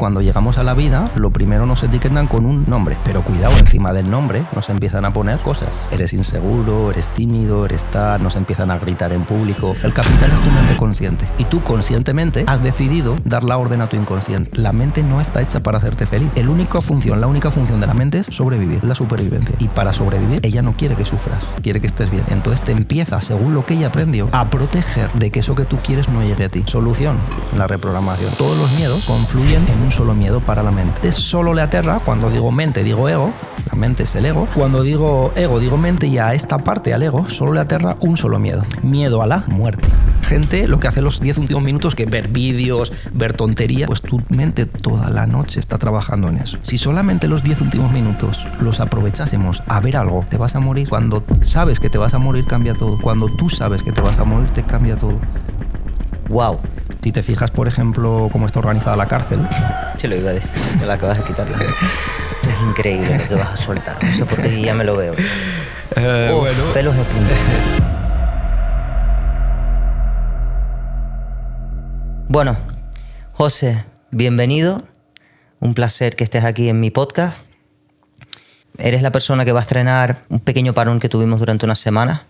Cuando llegamos a la vida, lo primero nos etiquetan con un nombre, pero cuidado, encima del nombre nos empiezan a poner cosas. Eres inseguro, eres tímido, eres tal, nos empiezan a gritar en público. El capital es tu mente consciente y tú conscientemente has decidido dar la orden a tu inconsciente. La mente no está hecha para hacerte feliz. La única función de la mente es sobrevivir, la supervivencia. Y para sobrevivir, ella no quiere que sufras, quiere que estés bien. Entonces te empieza, según lo que ella aprendió, a proteger de que eso que tú quieres no llegue a ti. Solución, la reprogramación. Todos los miedos confluyen en un solo miedo para la mente. Solo le aterra, cuando digo mente, digo ego, la mente es el ego. Cuando digo ego, digo mente, y a esta parte, al ego, solo le aterra un solo miedo. Miedo a la muerte. Gente, lo que hace los 10 últimos minutos, que ver vídeos, ver tonterías, pues tu mente toda la noche está trabajando en eso. Si solamente los 10 últimos minutos los aprovechásemos a ver algo, te vas a morir. Cuando sabes que te vas a morir, cambia todo. Cuando tú sabes que te vas a morir, te cambia todo. Wow. Si te fijas, por ejemplo, cómo está organizada la cárcel. Sí, lo iba a decir, me la acabas de quitarla. Esto es increíble lo que vas a soltar. No sé por qué ya me lo veo. Bueno. Pelos de punta. Bueno, José, bienvenido. Un placer que estés aquí en mi podcast. Eres la persona que va a estrenar un pequeño parón que tuvimos durante unas semanas,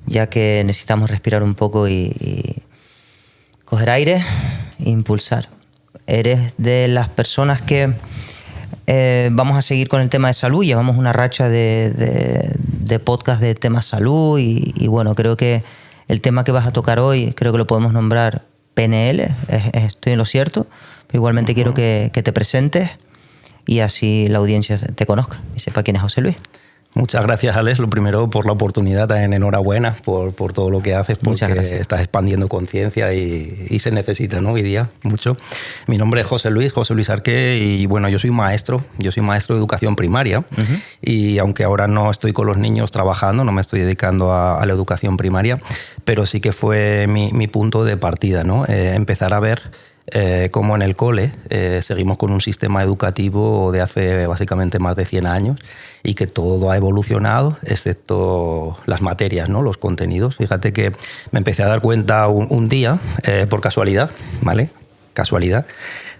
ya que necesitamos respirar un poco y coger aire e impulsar. Eres de las personas que vamos a seguir con el tema de salud. Llevamos una racha de podcast de temas salud y bueno, creo que el tema que vas a tocar hoy, creo que lo podemos nombrar PNL. Estoy en lo cierto. Pero igualmente quiero que te presentes y así la audiencia te conozca y sepa quién es José Luis. Muchas gracias, Alex. Lo primero, por la oportunidad, también enhorabuena por todo lo que haces, porque estás expandiendo conciencia y se necesita, ¿no? Hoy día mucho. Mi nombre es José Luis Arqué, y bueno, yo soy maestro de educación primaria. Y aunque ahora no estoy con los niños trabajando, no me estoy dedicando a la educación primaria, pero sí que fue mi punto de partida, ¿no? Empezar a ver cómo en el cole seguimos con un sistema educativo de hace básicamente más de 100 años y que todo ha evolucionado excepto las materias, ¿no? Los contenidos. Fíjate que me empecé a dar cuenta un día, por casualidad, ¿vale? Casualidad.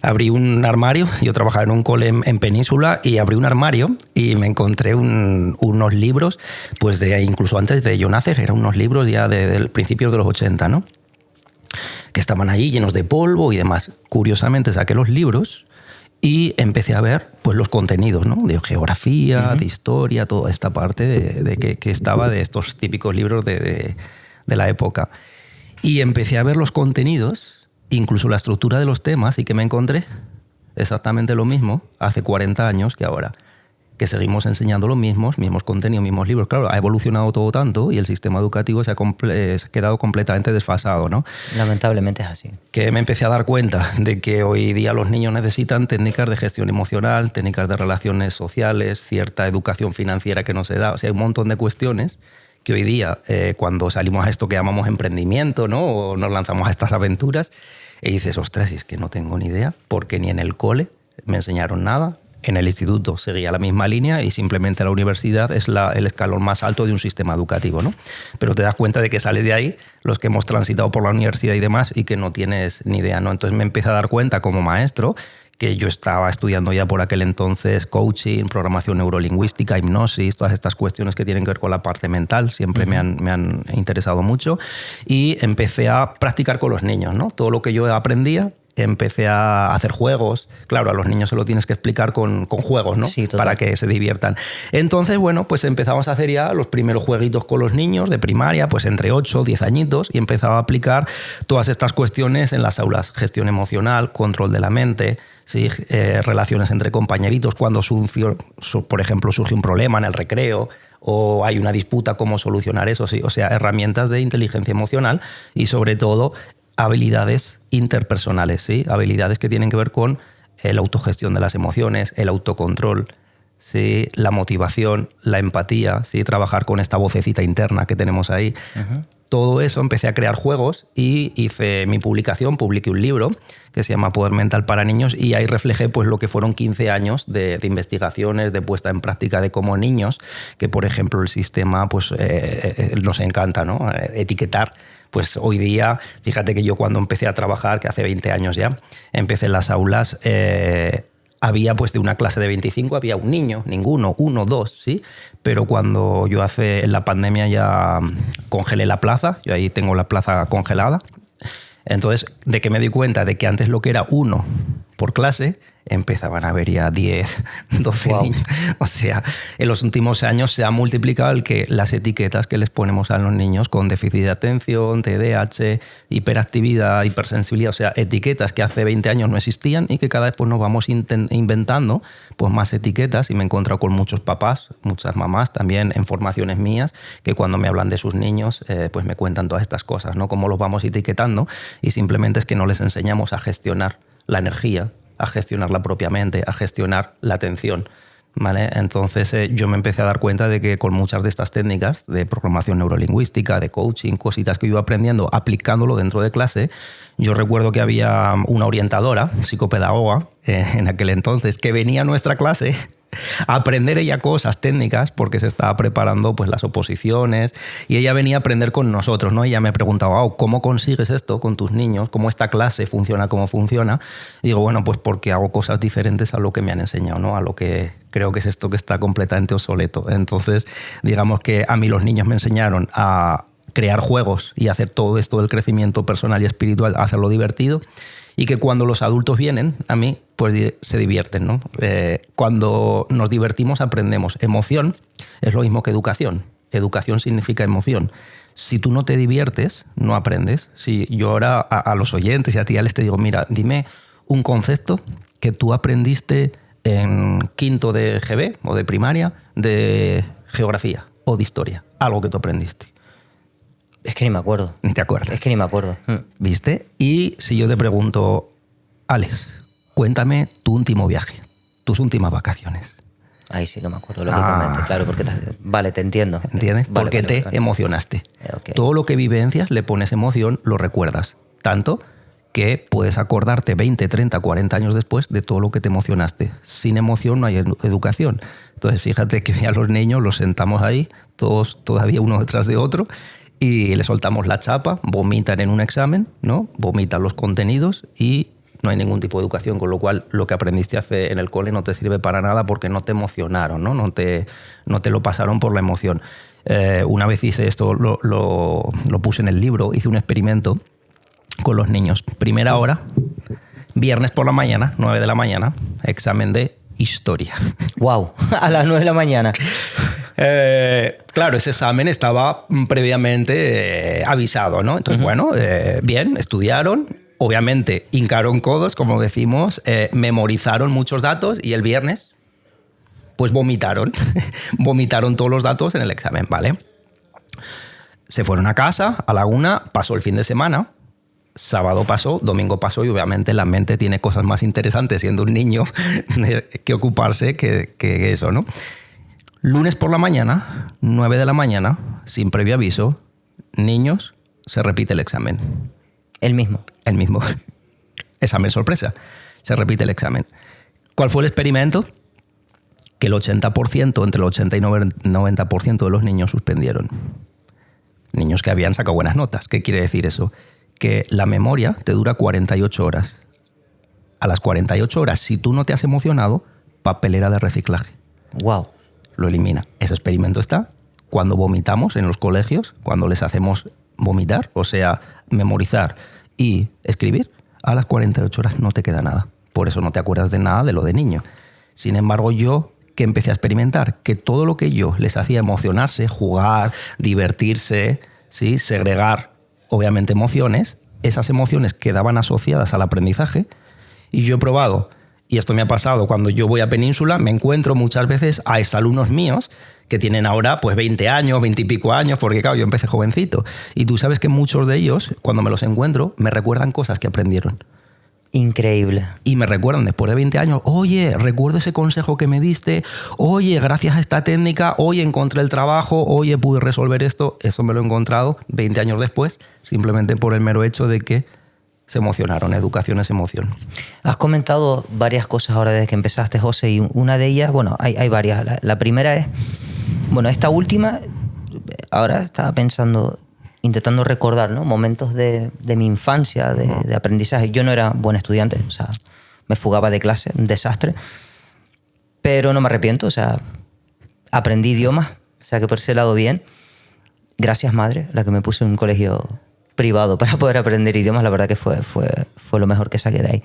Abrí un armario, yo trabajaba en un cole en Península, y abrí un armario y me encontré unos libros, pues incluso antes de yo nacer, eran unos libros ya del principio de los 80, ¿no? Que estaban ahí llenos de polvo y demás. Curiosamente saqué los libros y empecé a ver pues los contenidos, ¿no? De geografía, de historia, toda esta parte de que estaba de estos típicos libros de la época. Y empecé a ver los contenidos, incluso la estructura de los temas, y que me encontré exactamente lo mismo hace 40 años que ahora. Que seguimos enseñando los mismos contenidos, mismos libros. Claro, ha evolucionado todo tanto y el sistema educativo se ha quedado completamente desfasado, ¿no? Lamentablemente es así. Que me empecé a dar cuenta de que hoy día los niños necesitan técnicas de gestión emocional, técnicas de relaciones sociales, cierta educación financiera que no se da. O sea, hay un montón de cuestiones que hoy día, cuando salimos a esto que llamamos emprendimiento, ¿no? O nos lanzamos a estas aventuras, y dices, ostras, es que no tengo ni idea, porque ni en el cole me enseñaron nada. En el instituto seguía la misma línea y simplemente la universidad es el escalón más alto de un sistema educativo, ¿no? Pero te das cuenta de que sales de ahí, los que hemos transitado por la universidad y demás, y que no tienes ni idea, ¿no? Entonces me empecé a dar cuenta como maestro que yo estaba estudiando ya por aquel entonces coaching, programación neurolingüística, hipnosis, todas estas cuestiones que tienen que ver con la parte mental, siempre me han interesado mucho, y empecé a practicar con los niños, ¿no? Todo lo que yo aprendía, empecé a hacer juegos. Claro, a los niños se lo tienes que explicar con juegos, ¿no? Sí, total. Para que se diviertan. Entonces, bueno, pues empezamos a hacer ya los primeros jueguitos con los niños de primaria, pues entre 8 o 10 añitos, y empezaba a aplicar todas estas cuestiones en las aulas. Gestión emocional, control de la mente, ¿sí? Relaciones entre compañeritos, cuando por ejemplo surge un problema en el recreo o hay una disputa, cómo solucionar eso, ¿sí? O sea, herramientas de inteligencia emocional y sobre todo habilidades interpersonales, ¿sí? Habilidades que tienen que ver con la autogestión de las emociones, el autocontrol, ¿sí? La motivación, la empatía, ¿sí? Trabajar con esta vocecita interna que tenemos ahí. Todo eso, empecé a crear juegos y hice mi publicación, publiqué un libro que se llama Poder Mental para Niños, y ahí reflejé pues lo que fueron 15 años de investigaciones, de puesta en práctica de cómo niños, que por ejemplo el sistema pues nos encanta, ¿no? Etiquetar, Pues hoy día, fíjate que yo cuando empecé a trabajar, que hace 20 años ya, empecé en las aulas, había pues de una clase de 25 había un niño, ninguno, 1, 2, ¿sí? Pero cuando yo en la pandemia ya congelé la plaza, yo ahí tengo la plaza congelada, entonces, ¿de qué me di cuenta? De que antes lo que era 1 por clase, empezaban a haber ya 10, 12 niños. O sea, en los últimos años se ha multiplicado las etiquetas que les ponemos a los niños con déficit de atención, TDAH, hiperactividad, hipersensibilidad. O sea, etiquetas que hace 20 años no existían y que cada vez pues, nos vamos inventando pues, más etiquetas. Y me he encontrado con muchos papás, muchas mamás también en formaciones mías, que cuando me hablan de sus niños pues me cuentan todas estas cosas, ¿no? Cómo los vamos etiquetando y simplemente es que no les enseñamos a gestionar la energía, a gestionarla propiamente, a gestionar la atención, ¿vale? Entonces yo me empecé a dar cuenta de que con muchas de estas técnicas de programación neurolingüística, de coaching, cositas que iba aprendiendo, aplicándolo dentro de clase, yo recuerdo que había una orientadora, psicopedagoga, en aquel entonces, que venía a nuestra clase a aprender ella cosas técnicas porque se estaba preparando pues, las oposiciones y ella venía a aprender con nosotros, ¿no? Ella me preguntaba, ¿cómo consigues esto con tus niños? ¿Cómo esta clase funciona como funciona? Y digo, bueno, pues porque hago cosas diferentes a lo que me han enseñado, ¿no? A lo que creo que es esto que está completamente obsoleto. Entonces, digamos que a mí los niños me enseñaron a crear juegos y hacer todo esto del crecimiento personal y espiritual, hacerlo divertido. Y que cuando los adultos vienen a mí, pues se divierten, ¿no? Cuando nos divertimos aprendemos. Emoción es lo mismo que educación. Educación significa emoción. Si tú no te diviertes, no aprendes. Si yo ahora a los oyentes y a ti, Alex, te digo, mira, dime un concepto que tú aprendiste en quinto de GB o de primaria de geografía o de historia. Algo que tú aprendiste. Es que ni me acuerdo. Ni te acuerdas. Es que ni me acuerdo. ¿Viste? Y si yo te pregunto, Alex, cuéntame tu último viaje, tus últimas vacaciones. Ahí sí que me acuerdo, lógicamente. Claro, porque vale, te entiendo. ¿Entiendes? Vale, porque te emocionaste. Okay. Todo lo que vivencias le pones emoción, lo recuerdas. Tanto que puedes acordarte 20, 30, 40 años después de todo lo que te emocionaste. Sin emoción no hay educación. Entonces, fíjate que a los niños los sentamos ahí, todos todavía uno detrás de otro, y le soltamos la chapa, vomitan en un examen, ¿no? Vomitan los contenidos y no hay ningún tipo de educación, con lo cual lo que aprendiste en el cole no te sirve para nada porque no te emocionaron, ¿no? No te lo pasaron por la emoción. Una vez hice esto, lo puse en el libro, hice un experimento con los niños. Primera hora, viernes por la mañana, 9 de la mañana, examen de historia. ¡Wow! A las 9 de la mañana. Claro, ese examen estaba previamente avisado, ¿no? Entonces, bueno, bien, estudiaron, obviamente hincaron codos, como decimos, memorizaron muchos datos y el viernes, pues vomitaron. Vomitaron todos los datos en el examen, ¿vale? Se fueron a casa, a la 1, pasó el fin de semana, sábado pasó, domingo pasó y obviamente la mente tiene cosas más interesantes siendo un niño que ocuparse que eso, ¿no? Lunes por la mañana, 9 de la mañana, sin previo aviso, niños, se repite el examen. ¿El mismo? El mismo. Examen sorpresa. Se repite el examen. ¿Cuál fue el experimento? Que el 80%, entre el 80 y 90% de los niños suspendieron. Niños que habían sacado buenas notas. ¿Qué quiere decir eso? Que la memoria te dura 48 horas. A las 48 horas, si tú no te has emocionado, papelera de reciclaje. ¡Wow! Lo elimina. Ese experimento está cuando vomitamos en los colegios, cuando les hacemos vomitar, o sea, memorizar y escribir, a las 48 horas no te queda nada. Por eso no te acuerdas de nada de lo de niño. Sin embargo, yo que empecé a experimentar, que todo lo que yo les hacía emocionarse, jugar, divertirse, ¿sí? Segregar, obviamente, emociones, esas emociones quedaban asociadas al aprendizaje y yo he probado. Y esto me ha pasado cuando yo voy a Península, me encuentro muchas veces a exalumnos míos que tienen ahora pues 20 años, 20 y pico años, porque claro, yo empecé jovencito. Y tú sabes que muchos de ellos, cuando me los encuentro, me recuerdan cosas que aprendieron. Increíble. Y me recuerdan después de 20 años, oye, recuerdo ese consejo que me diste, oye, gracias a esta técnica, oye, encontré el trabajo, oye, pude resolver esto. Eso me lo he encontrado 20 años después, simplemente por el mero hecho de que se emocionaron. Educación es emoción. Has comentado varias cosas ahora desde que empezaste, José, y una de ellas, bueno, hay varias. La primera es, bueno, esta última, ahora estaba pensando, intentando recordar, ¿no? Momentos de mi infancia, de aprendizaje. Yo no era buen estudiante, o sea, me fugaba de clase, un desastre, pero no me arrepiento, o sea, aprendí idiomas, o sea que por ese lado bien. Gracias, madre, la que me puso en un colegio privado para poder aprender idiomas, la verdad que fue lo mejor que saqué de ahí.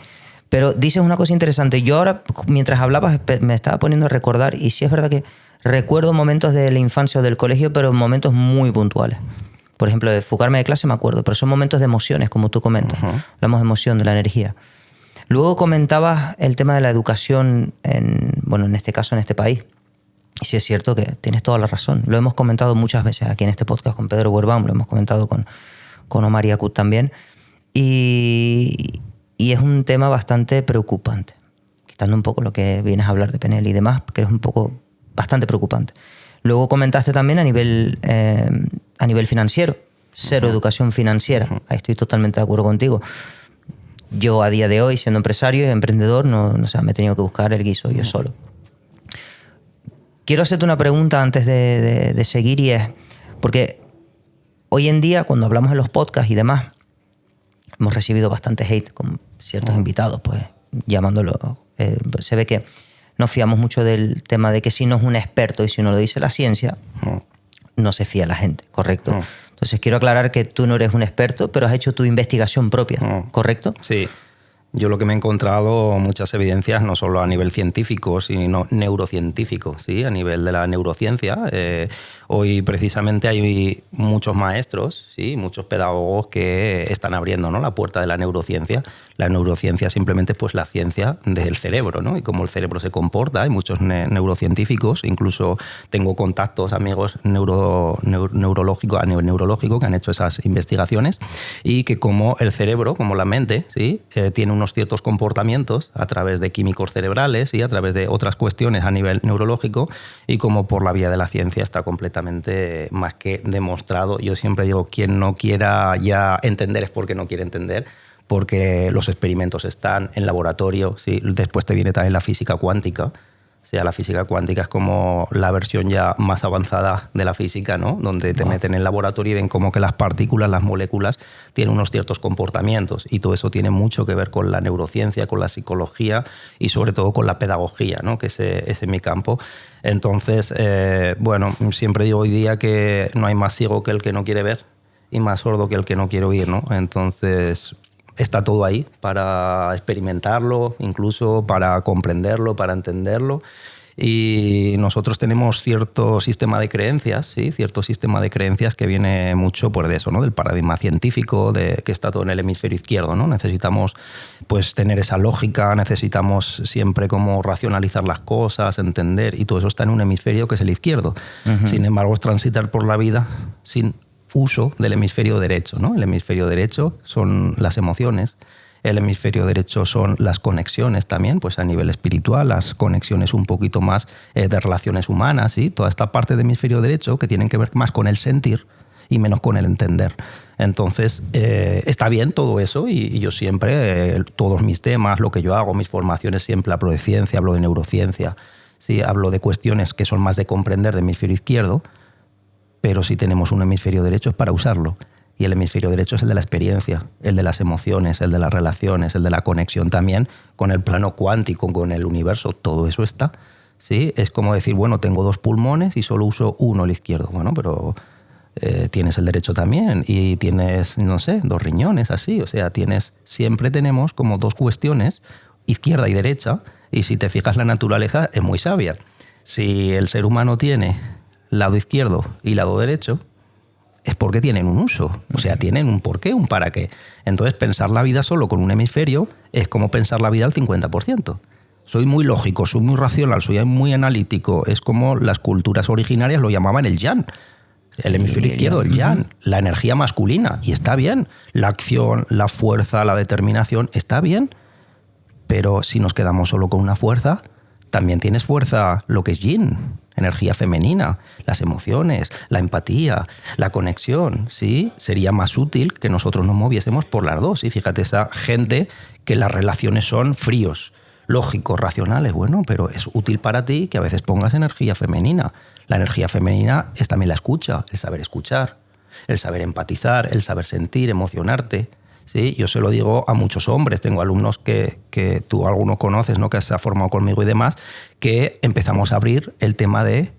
Pero dices una cosa interesante. Yo ahora, mientras hablabas, me estaba poniendo a recordar, y sí es verdad que recuerdo momentos de la infancia o del colegio, pero momentos muy puntuales. Por ejemplo, de fugarme de clase me acuerdo, pero son momentos de emociones, como tú comentas. Hablamos de emoción, de la energía. Luego comentabas el tema de la educación, en este caso, en este país. Y sí es cierto que tienes toda la razón. Lo hemos comentado muchas veces aquí en este podcast con Pedro Huerbaum, lo hemos comentado con Omar Yakut también. Y es un tema bastante preocupante. Quitando un poco lo que vienes a hablar de PNL y demás, que es un poco bastante preocupante. Luego comentaste también a nivel financiero, cero educación financiera. Ahí estoy totalmente de acuerdo contigo. Yo a día de hoy, siendo empresario y emprendedor, me he tenido que buscar el guiso yo solo. Quiero hacerte una pregunta antes de seguir, y es, porque hoy en día, cuando hablamos en los podcasts y demás, hemos recibido bastante hate con ciertos invitados, pues llamándolo. Se ve que nos fiamos mucho del tema de que si no es un experto y si no lo dice la ciencia, no se fía la gente, ¿correcto? Entonces quiero aclarar que tú no eres un experto, pero has hecho tu investigación propia, ¿correcto? Sí. Yo lo que me he encontrado muchas evidencias, no solo a nivel científico, sino neurocientífico, ¿sí? A nivel de la neurociencia. Hoy precisamente hay muchos maestros, ¿sí? Muchos pedagogos que están abriendo, ¿no? La puerta de la neurociencia. La neurociencia simplemente es pues la ciencia del cerebro, ¿no? Y cómo el cerebro se comporta. Hay muchos neurocientíficos, incluso tengo contactos, amigos neurológicos a nivel neurológico que han hecho esas investigaciones, y que como el cerebro, como la mente, ¿sí? Tiene unos ciertos comportamientos a través de químicos cerebrales y a través de otras cuestiones a nivel neurológico, y como por la vía de la ciencia está completamente más que demostrado. Yo siempre digo, quien no quiera ya entender es porque no quiere entender, porque los experimentos están en laboratorio, ¿sí? Después te viene también la física cuántica. O sea, la física cuántica es como la versión ya más avanzada de la física, ¿no? Donde te meten en el laboratorio y ven como que las partículas, las moléculas, tienen unos ciertos comportamientos, y todo eso tiene mucho que ver con la neurociencia, con la psicología y sobre todo con la pedagogía, ¿no? Que ese es mi campo. Entonces, siempre digo hoy día que no hay más ciego que el que no quiere ver y más sordo que el que no quiere oír, ¿no? Entonces, está todo ahí para experimentarlo, incluso para comprenderlo, para entenderlo. Y nosotros tenemos cierto sistema de creencias, ¿sí? Cierto sistema de creencias que viene mucho por eso, ¿no? Del paradigma científico, que está todo en el hemisferio izquierdo, ¿no? Necesitamos pues tener esa lógica, necesitamos siempre como racionalizar las cosas, entender, y todo eso está en un hemisferio que es el izquierdo. Sin embargo, es transitar por la vida sin uso del hemisferio derecho, ¿no? El hemisferio derecho son las emociones, el hemisferio derecho son las conexiones también, pues a nivel espiritual, las conexiones un poquito más de relaciones humanas, ¿sí? Toda esta parte del hemisferio derecho que tienen que ver más con el sentir y menos con el entender. Entonces, está bien todo eso, y yo siempre, todos mis temas, lo que yo hago, mis formaciones, siempre hablo de ciencia, hablo de neurociencia, ¿sí? Hablo de cuestiones que son más de comprender del hemisferio izquierdo, pero si tenemos un hemisferio derecho es para usarlo. Y el hemisferio derecho es el de la experiencia, el de las emociones, el de las relaciones, el de la conexión también con el plano cuántico, con el universo. Todo eso está, ¿sí? Es como decir, bueno, tengo 2 pulmones y solo uso uno, el izquierdo. Bueno, pero tienes el derecho también, y tienes, no sé, 2 riñones, así. O sea, siempre tenemos como 2 cuestiones, izquierda y derecha, y si te fijas, la naturaleza es muy sabia. Si el ser humano tiene lado izquierdo y lado derecho, es porque tienen un uso, o sea, tienen un porqué, un para qué. Entonces, pensar la vida solo con un hemisferio es como pensar la vida al 50%. Soy muy lógico, soy muy racional, soy muy analítico. Es como las culturas originarias lo llamaban el yang. El hemisferio izquierdo, el yang, la energía masculina. Y está bien. La acción, la fuerza, la determinación, está bien. Pero si nos quedamos solo con una fuerza, también tienes fuerza lo que es yin, energía femenina, las emociones, la empatía, la conexión, ¿sí? Sería más útil que nosotros nos moviésemos por las dos. Y fíjate, esa gente que las relaciones son fríos, lógicos, racionales. Bueno, pero es útil para ti que a veces pongas energía femenina. La energía femenina es también la escucha, el saber escuchar. el saber empatizar, el saber sentir, emocionarte. ¿Sí? Yo se lo digo a muchos hombres, tengo alumnos que tú algunos conoces, ¿no? Que se ha formado conmigo y demás, que empezamos a abrir el tema de,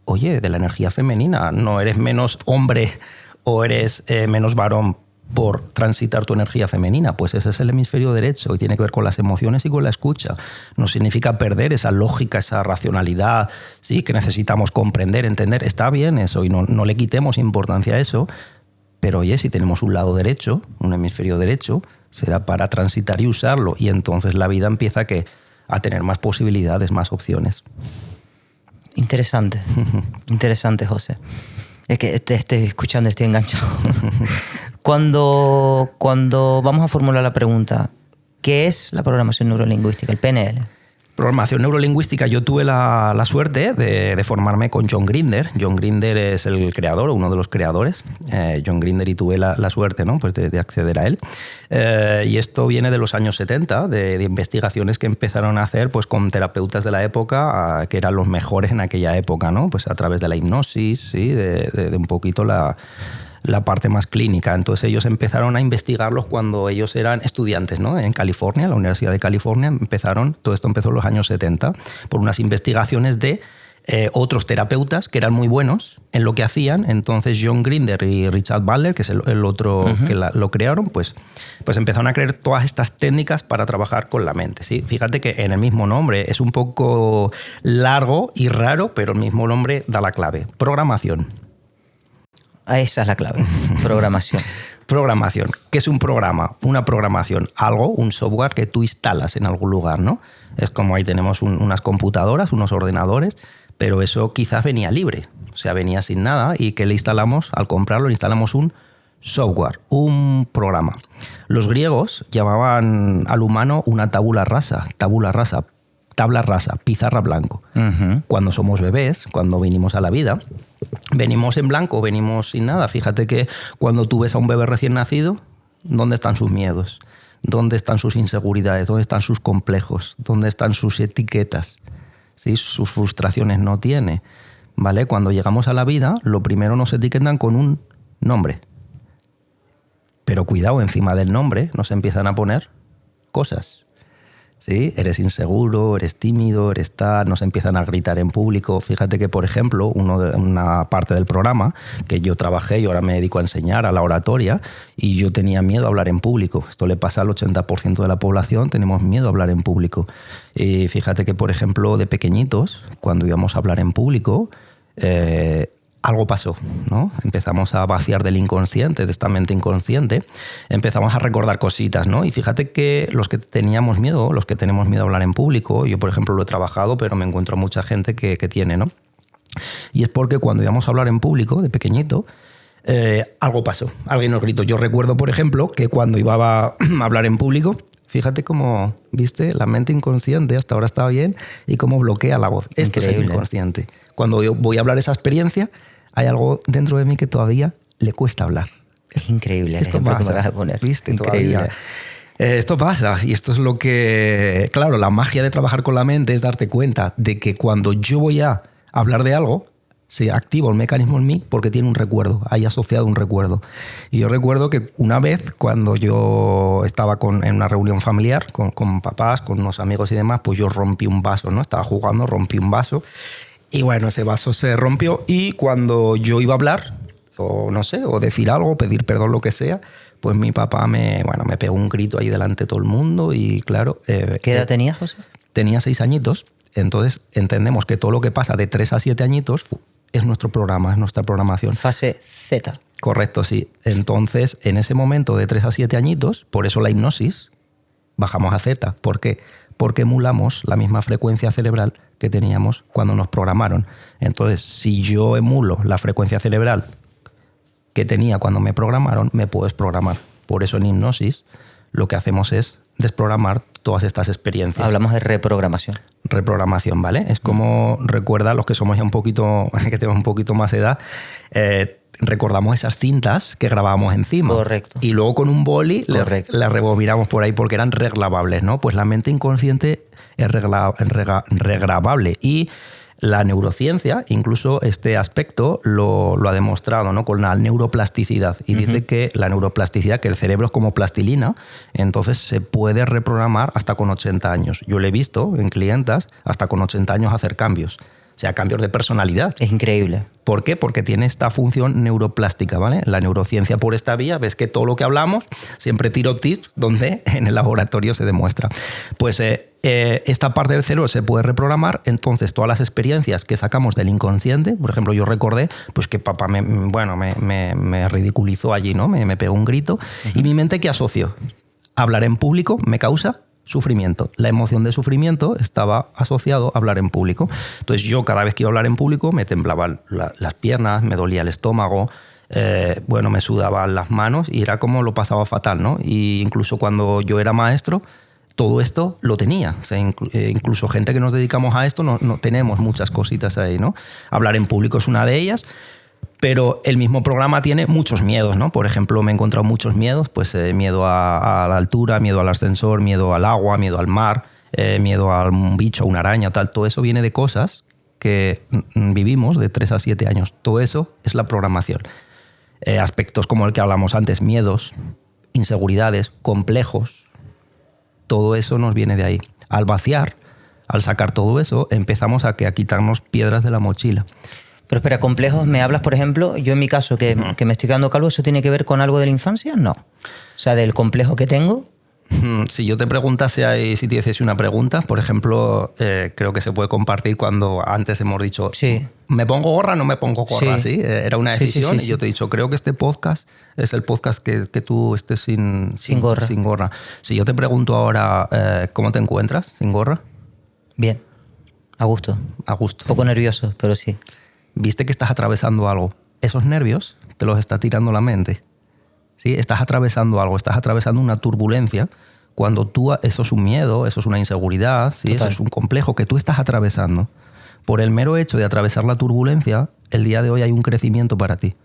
oye, de la energía femenina, no eres menos hombre o eres menos varón por transitar tu energía femenina, pues ese es el hemisferio derecho y tiene que ver con las emociones y con la escucha. No significa perder esa lógica, esa racionalidad, sí, que necesitamos comprender, entender, está bien eso y no le quitemos importancia a eso. Pero oye, si tenemos un lado derecho, un hemisferio derecho, será para transitar y usarlo. Y entonces la vida empieza a tener más posibilidades, más opciones. Interesante. Interesante, José. Es que te estoy escuchando, estoy enganchado. Cuando vamos a formular la pregunta, ¿qué es la programación neurolingüística, el PNL? Programación neurolingüística, yo tuve la suerte de formarme con John Grinder. John Grinder es el creador, uno de los creadores. John Grinder, y tuve la suerte, ¿no? Pues de acceder a él. Y esto viene de los años 70, de investigaciones que empezaron a hacer pues, con terapeutas de la época, que eran los mejores en aquella época, ¿no? Pues a través de la hipnosis, ¿sí? de un poquito la parte más clínica. Entonces ellos empezaron a investigarlos cuando ellos eran estudiantes, ¿no? En California, la Universidad de California, todo esto empezó en los años 70, por unas investigaciones de otros terapeutas que eran muy buenos en lo que hacían. Entonces John Grinder y Richard Bandler, que es el otro que lo crearon, pues empezaron a crear todas estas técnicas para trabajar con la mente. ¿Sí? Fíjate que en el mismo nombre es un poco largo y raro, pero el mismo nombre da la clave. Programación. Esa es la clave, programación. Programación. ¿Qué es un programa? Una programación, un software que tú instalas en algún lugar, ¿no? Es como ahí tenemos unas computadoras, unos ordenadores, pero eso quizás venía libre, o sea, venía sin nada y ¿qué le instalamos? Al comprarlo le instalamos un software, un programa. Los griegos llamaban al humano una tabula rasa, tabla rasa, pizarra blanco. Cuando somos bebés, cuando venimos a la vida, venimos en blanco, venimos sin nada. Fíjate que cuando tú ves a un bebé recién nacido, ¿dónde están sus miedos? ¿Dónde están sus inseguridades? ¿Dónde están sus complejos? ¿Dónde están sus etiquetas? ¿Sí? Sus frustraciones no tiene. ¿Vale? Cuando llegamos a la vida, lo primero nos etiquetan con un nombre. Pero cuidado, encima del nombre nos empiezan a poner cosas. ¿Sí? Eres inseguro, eres tímido, nos empiezan a gritar en público. Fíjate que, por ejemplo, una parte del programa que yo trabajé y ahora me dedico a enseñar, a la oratoria, y yo tenía miedo a hablar en público. Esto le pasa al 80% de la población, tenemos miedo a hablar en público. Y fíjate que, por ejemplo, de pequeñitos, cuando íbamos a hablar en público, algo pasó, ¿no? Empezamos a vaciar del inconsciente, de esta mente inconsciente, empezamos a recordar cositas, ¿no? Y fíjate que los que tenemos miedo a hablar en público, yo por ejemplo lo he trabajado, pero me encuentro mucha gente que tiene, ¿no? Y es porque cuando íbamos a hablar en público, de pequeñito, algo pasó, alguien nos gritó. Yo recuerdo, por ejemplo, que cuando iba a hablar en público, fíjate cómo, viste, la mente inconsciente hasta ahora estaba bien y cómo bloquea la voz. Esto es el inconsciente. Cuando yo voy a hablar esa experiencia, hay algo dentro de mí que todavía le cuesta hablar. Es increíble esto el ejemplo que me acabas de poner. ¿Viste? Increíble. Todavía. Esto pasa y esto es lo que... Claro, la magia de trabajar con la mente es darte cuenta de que cuando yo voy a hablar de algo, se activa un mecanismo en mí porque tiene un recuerdo, hay asociado un recuerdo. Y yo recuerdo que una vez cuando yo estaba en una reunión familiar con papás, con unos amigos y demás, pues yo rompí un vaso, ¿no? Estaba jugando, rompí un vaso. Y bueno, ese vaso se rompió y cuando yo iba a hablar, o no sé, o decir algo, pedir perdón, lo que sea, pues mi papá me pegó un grito ahí delante de todo el mundo y claro... ¿Qué edad tenías, José? Tenía 6 añitos, entonces entendemos que todo lo que pasa de 3 a 7 añitos es nuestro programa, es nuestra programación. Fase Z. Correcto, sí. Entonces, en ese momento de 3 a 7 añitos, por eso la hipnosis, bajamos a Z. ¿Por qué? Porque emulamos la misma frecuencia cerebral que teníamos cuando nos programaron. Entonces, si yo emulo la frecuencia cerebral que tenía cuando me programaron, me puedo desprogramar. Por eso en hipnosis lo que hacemos es desprogramar todas estas experiencias. Hablamos de reprogramación. Reprogramación, ¿vale? Es como, recuerda, los que somos ya un poquito, que tenemos un poquito más edad, recordamos esas cintas que grabábamos encima. Correcto. Y luego con un boli las rebobinamos por ahí porque eran regrabables, ¿no? Pues la mente inconsciente es regrabable. Y La neurociencia, incluso este aspecto lo ha demostrado, ¿no? Con la neuroplasticidad. Y dice que la neuroplasticidad, que el cerebro es como plastilina, entonces se puede reprogramar hasta con 80 años. Yo lo he visto en clientas hasta con 80 años hacer cambios. O sea, cambios de personalidad. Es increíble. ¿Por qué? Porque tiene esta función neuroplástica, ¿vale? La neurociencia por esta vía, ves que todo lo que hablamos, siempre tiro tips donde en el laboratorio se demuestra. Pues esta parte del cerebro se puede reprogramar, entonces todas las experiencias que sacamos del inconsciente, por ejemplo, yo recordé pues que papá me ridiculizó allí, ¿no? Me pegó un grito, y mi mente, ¿qué asoció? Hablar en público me causa sufrimiento. La emoción de sufrimiento estaba asociado a hablar en público. Entonces yo cada vez que iba a hablar en público me temblaban las piernas, me dolía el estómago, me sudaban las manos y era como lo pasaba fatal, ¿no? Y incluso cuando yo era maestro, todo esto lo tenía. O sea, incluso gente que nos dedicamos a esto no tenemos muchas cositas ahí, ¿no? Hablar en público es una de ellas. Pero el mismo programa tiene muchos miedos, ¿no? Por ejemplo, me he encontrado muchos miedos, pues miedo a la altura, miedo al ascensor, miedo al agua, miedo al mar, miedo a un bicho, a una araña, tal. Todo eso viene de cosas que vivimos de 3 a 7 años. Todo eso es la programación. Aspectos como el que hablamos antes, miedos, inseguridades, complejos, todo eso nos viene de ahí. Al vaciar, al sacar todo eso, empezamos a quitarnos piedras de la mochila. Pero espera, complejos, ¿me hablas, por ejemplo? Yo en mi caso, que me estoy quedando calvo, ¿eso tiene que ver con algo de la infancia? No. O sea, del complejo que tengo. Si yo te preguntase, si te hiciese una pregunta, por ejemplo, creo que se puede compartir cuando antes hemos dicho, sí, ¿me pongo gorra o no me pongo gorra? Sí. Era una decisión, sí. Y yo te he dicho, creo que este podcast es el podcast que tú estés sin gorra. Si yo te pregunto ahora, ¿cómo te encuentras sin gorra? Bien, a gusto. A gusto. Un poco nervioso, pero sí. Viste que estás atravesando algo. Esos nervios te los está tirando la mente. ¿Sí? Estás atravesando algo, estás atravesando una turbulencia. Cuando eso es un miedo, eso es una inseguridad, ¿sí? Eso es un complejo que tú estás atravesando. Por el mero hecho de atravesar la turbulencia, el día de hoy hay un crecimiento para ti.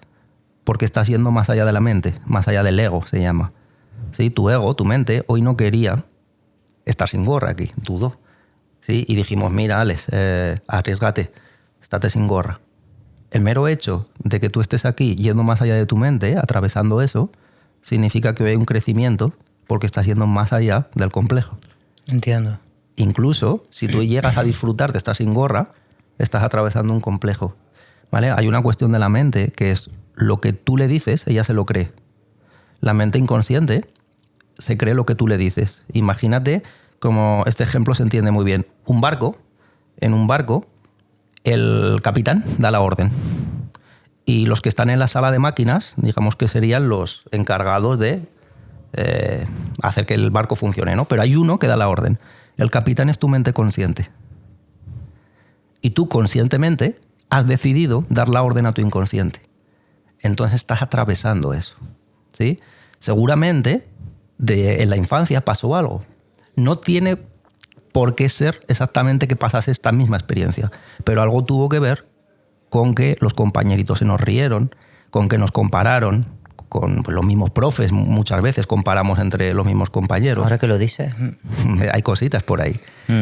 Porque estás yendo más allá de la mente, más allá del ego, se llama. ¿Sí? Tu ego, tu mente, hoy no quería estar sin gorra aquí, dudó. ¿Sí? Y dijimos, mira, Alex, arriesgate, estate sin gorra. El mero hecho de que tú estés aquí yendo más allá de tu mente, atravesando eso, significa que hoy hay un crecimiento porque estás yendo más allá del complejo. Entiendo. Incluso si tú llegas a disfrutar de estar sin gorra, estás atravesando un complejo. ¿Vale? Hay una cuestión de la mente que es lo que tú le dices, ella se lo cree. La mente inconsciente se cree lo que tú le dices. Imagínate, como este ejemplo se entiende muy bien. En un barco, el capitán da la orden y los que están en la sala de máquinas, digamos que serían los encargados de hacer que el barco funcione, ¿no? Pero hay uno que da la orden. El capitán es tu mente consciente y tú conscientemente has decidido dar la orden a tu inconsciente. Entonces estás atravesando eso, ¿sí? Seguramente en la infancia pasó algo. No tiene por qué ser exactamente que pasase esta misma experiencia, pero algo tuvo que ver con que los compañeritos se nos rieron, con que nos compararon con los mismos profes. Muchas veces comparamos entre los mismos compañeros. Ahora que lo dices. Hay cositas por ahí.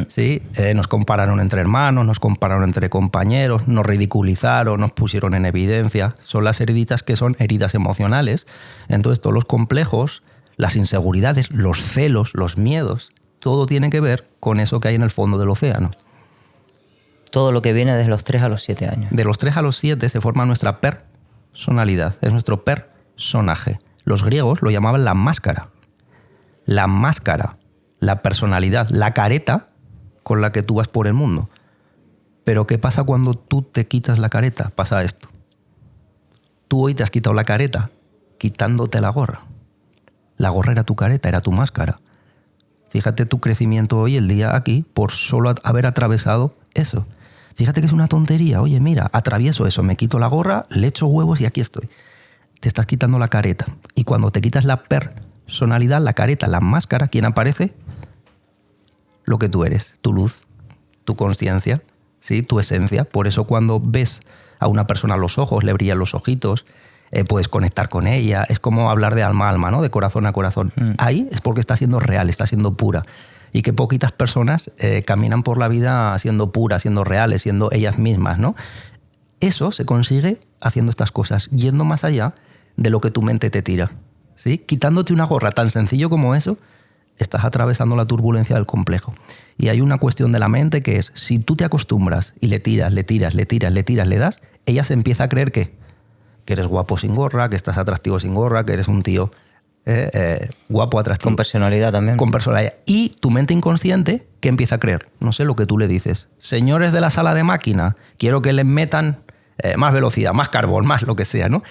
¿Sí? Nos compararon entre hermanos, nos compararon entre compañeros, nos ridiculizaron, nos pusieron en evidencia. Son las heriditas que son heridas emocionales. Entonces todos los complejos, las inseguridades, los celos, los miedos, todo tiene que ver con eso que hay en el fondo del océano. Todo lo que viene desde los 3 a los 7 años. De los 3 a los 7 se forma nuestra personalidad, es nuestro personaje. Los griegos lo llamaban la máscara. La máscara, la personalidad, la careta con la que tú vas por el mundo. Pero ¿qué pasa cuando tú te quitas la careta? Pasa esto. Tú hoy te has quitado la careta quitándote la gorra. La gorra era tu careta, era tu máscara. Fíjate tu crecimiento hoy, el día aquí, por solo haber atravesado eso. Fíjate que es una tontería. Oye, mira, atravieso eso, me quito la gorra, le echo huevos y aquí estoy. Te estás quitando la careta. Y cuando te quitas la personalidad, la careta, la máscara, ¿quién aparece? Lo que tú eres, tu luz, tu consciencia, ¿sí? Tu esencia. Por eso cuando ves a una persona a los ojos, le brillan los ojitos, puedes conectar con ella. Es como hablar de alma a alma, ¿no? De corazón a corazón. Ahí es porque está siendo real, está siendo pura. y que poquitas personas caminan por la vida siendo puras, siendo reales, siendo ellas mismas, ¿no? Eso se consigue haciendo estas cosas, yendo más allá de lo que tu mente te tira, ¿sí? Quitándote una gorra tan sencillo como eso, estás atravesando la turbulencia del complejo. Y hay una cuestión de la mente que es, si tú te acostumbras y le tiras, le das, ella se empieza a creer que eres guapo sin gorra, que estás atractivo sin gorra, que eres un tío guapo, atractivo. Con personalidad también. Con personalidad. Y tu mente inconsciente, ¿qué empieza a creer? No sé lo que tú le dices. Señores de la sala de máquina, quiero que les metan más velocidad, más carbón, más lo que sea, ¿no?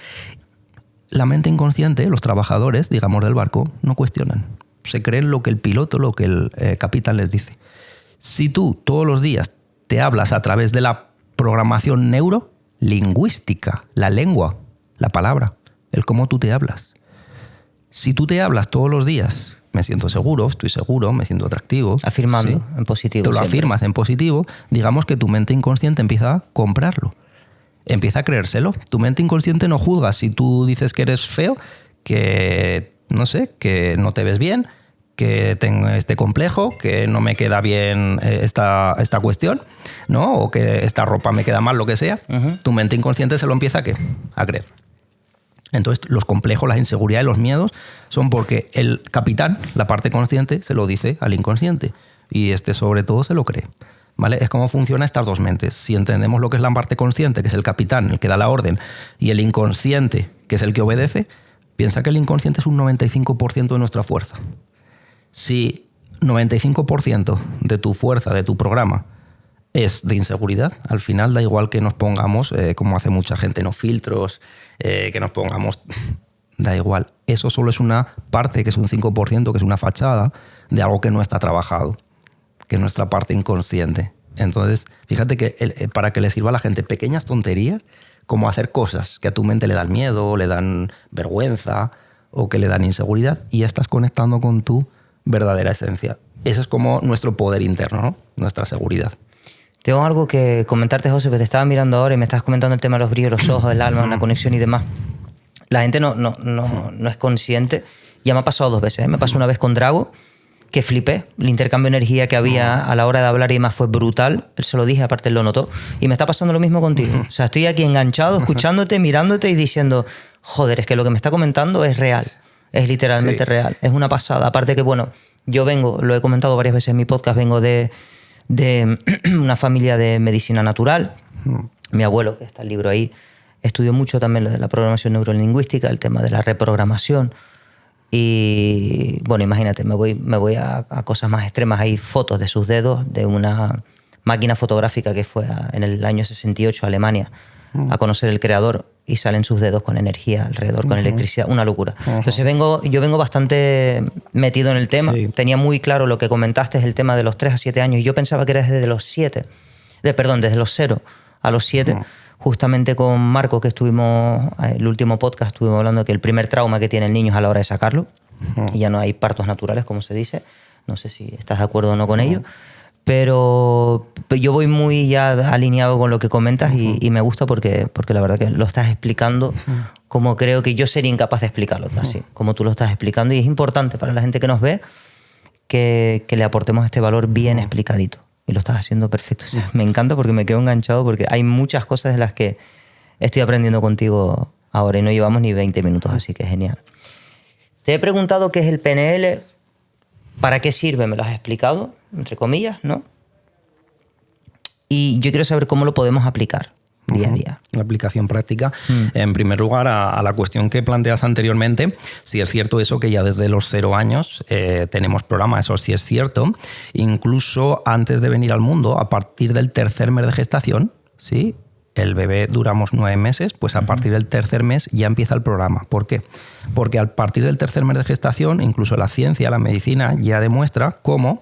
La mente inconsciente, los trabajadores, digamos, del barco, no cuestionan. Se creen lo que el piloto, lo que el capitán les dice. Si tú todos los días te hablas a través de la programación neurolingüística, la lengua, la palabra, el cómo tú te hablas. Si tú te hablas todos los días, me siento seguro, estoy seguro, me siento atractivo. Afirmando, ¿sí? En positivo. Te lo siempre. afirmas en positivo, digamos que tu mente inconsciente empieza a comprarlo. Empieza a creérselo. Tu mente inconsciente no juzga si tú dices que eres feo, que no sé, que no te ves bien, que tengo este complejo, que no me queda bien esta cuestión, ¿no? O que esta ropa me queda mal, lo que sea. Uh-huh. Tu mente inconsciente se lo empieza a creer. Entonces, los complejos, las inseguridades, los miedos son porque el capitán, la parte consciente, se lo dice al inconsciente. Y sobre todo se lo cree. ¿Vale? Es cómo funcionan estas dos mentes. Si entendemos lo que es la parte consciente, que es el capitán, el que da la orden, y el inconsciente, que es el que obedece, piensa que el inconsciente es un 95% de nuestra fuerza. Si 95% de tu fuerza, de tu programa, es de inseguridad, al final da igual que nos pongamos, como hace mucha gente, no filtros, que nos pongamos... Da igual. Eso solo es una parte, que es un 5%, que es una fachada de algo que no está trabajado, que es nuestra parte inconsciente. Entonces, fíjate que para que le sirva a la gente pequeñas tonterías, como hacer cosas que a tu mente le dan miedo, le dan vergüenza o que le dan inseguridad, y ya estás conectando con tu verdadera esencia. Eso es como nuestro poder interno, ¿no? Nuestra seguridad. Tengo algo que comentarte, José, porque te estaba mirando ahora y me estás comentando el tema de los brillos, los ojos, el alma, la conexión y demás. La gente no es consciente. Ya me ha pasado 2 veces. Me pasó una vez con Drago, que flipé. El intercambio de energía que había a la hora de hablar y demás fue brutal. Él se lo dije, aparte él lo notó. Y me está pasando lo mismo contigo. O sea, estoy aquí enganchado, escuchándote, mirándote y diciendo, joder, es que lo que me está comentando es real. Es literalmente real. Es una pasada. Aparte que, bueno, yo vengo, lo he comentado varias veces en mi podcast, vengo de una familia de medicina natural. Mi abuelo, que está el libro ahí, estudió mucho también lo de la programación neurolingüística, el tema de la reprogramación. Y bueno, imagínate, me voy a cosas más extremas. Hay fotos de sus dedos de una máquina fotográfica que fue en el año 68 a Alemania a conocer el creador, y salen sus dedos con energía alrededor, con electricidad, una locura. Entonces yo vengo bastante metido en el tema. Sí. Tenía muy claro lo que comentaste, es el tema de los 3 a 7 años. Yo pensaba que era desde los 0 a los 7. Justamente con Marco, que estuvimos, el último podcast, estuvimos hablando de que el primer trauma que tiene el niño es a la hora de sacarlo, y ya no hay partos naturales, como se dice. No sé si estás de acuerdo o no con ello, pero yo voy muy ya alineado con lo que comentas y me gusta porque la verdad que lo estás explicando como creo que yo sería incapaz de explicarlo, así como tú lo estás explicando, y es importante para la gente que nos ve que le aportemos este valor bien explicadito. Y lo estás haciendo perfecto. O sea, me encanta porque me quedo enganchado, porque hay muchas cosas de las que estoy aprendiendo contigo ahora y no llevamos ni 20 minutos, así que genial. Te he preguntado qué es el PNL, para qué sirve, me lo has explicado, entre comillas, ¿no? Y yo quiero saber cómo lo podemos aplicar día a día. La aplicación práctica. En primer lugar, a la cuestión que planteas anteriormente, si es cierto eso que ya desde los 0 años tenemos programa, eso sí es cierto. Incluso antes de venir al mundo, a partir del 3er mes de gestación, ¿sí? El bebé duramos 9 meses, pues a partir del 3er mes ya empieza el programa. ¿Por qué? Porque a partir del 3er mes de gestación, incluso la ciencia, la medicina, ya demuestra cómo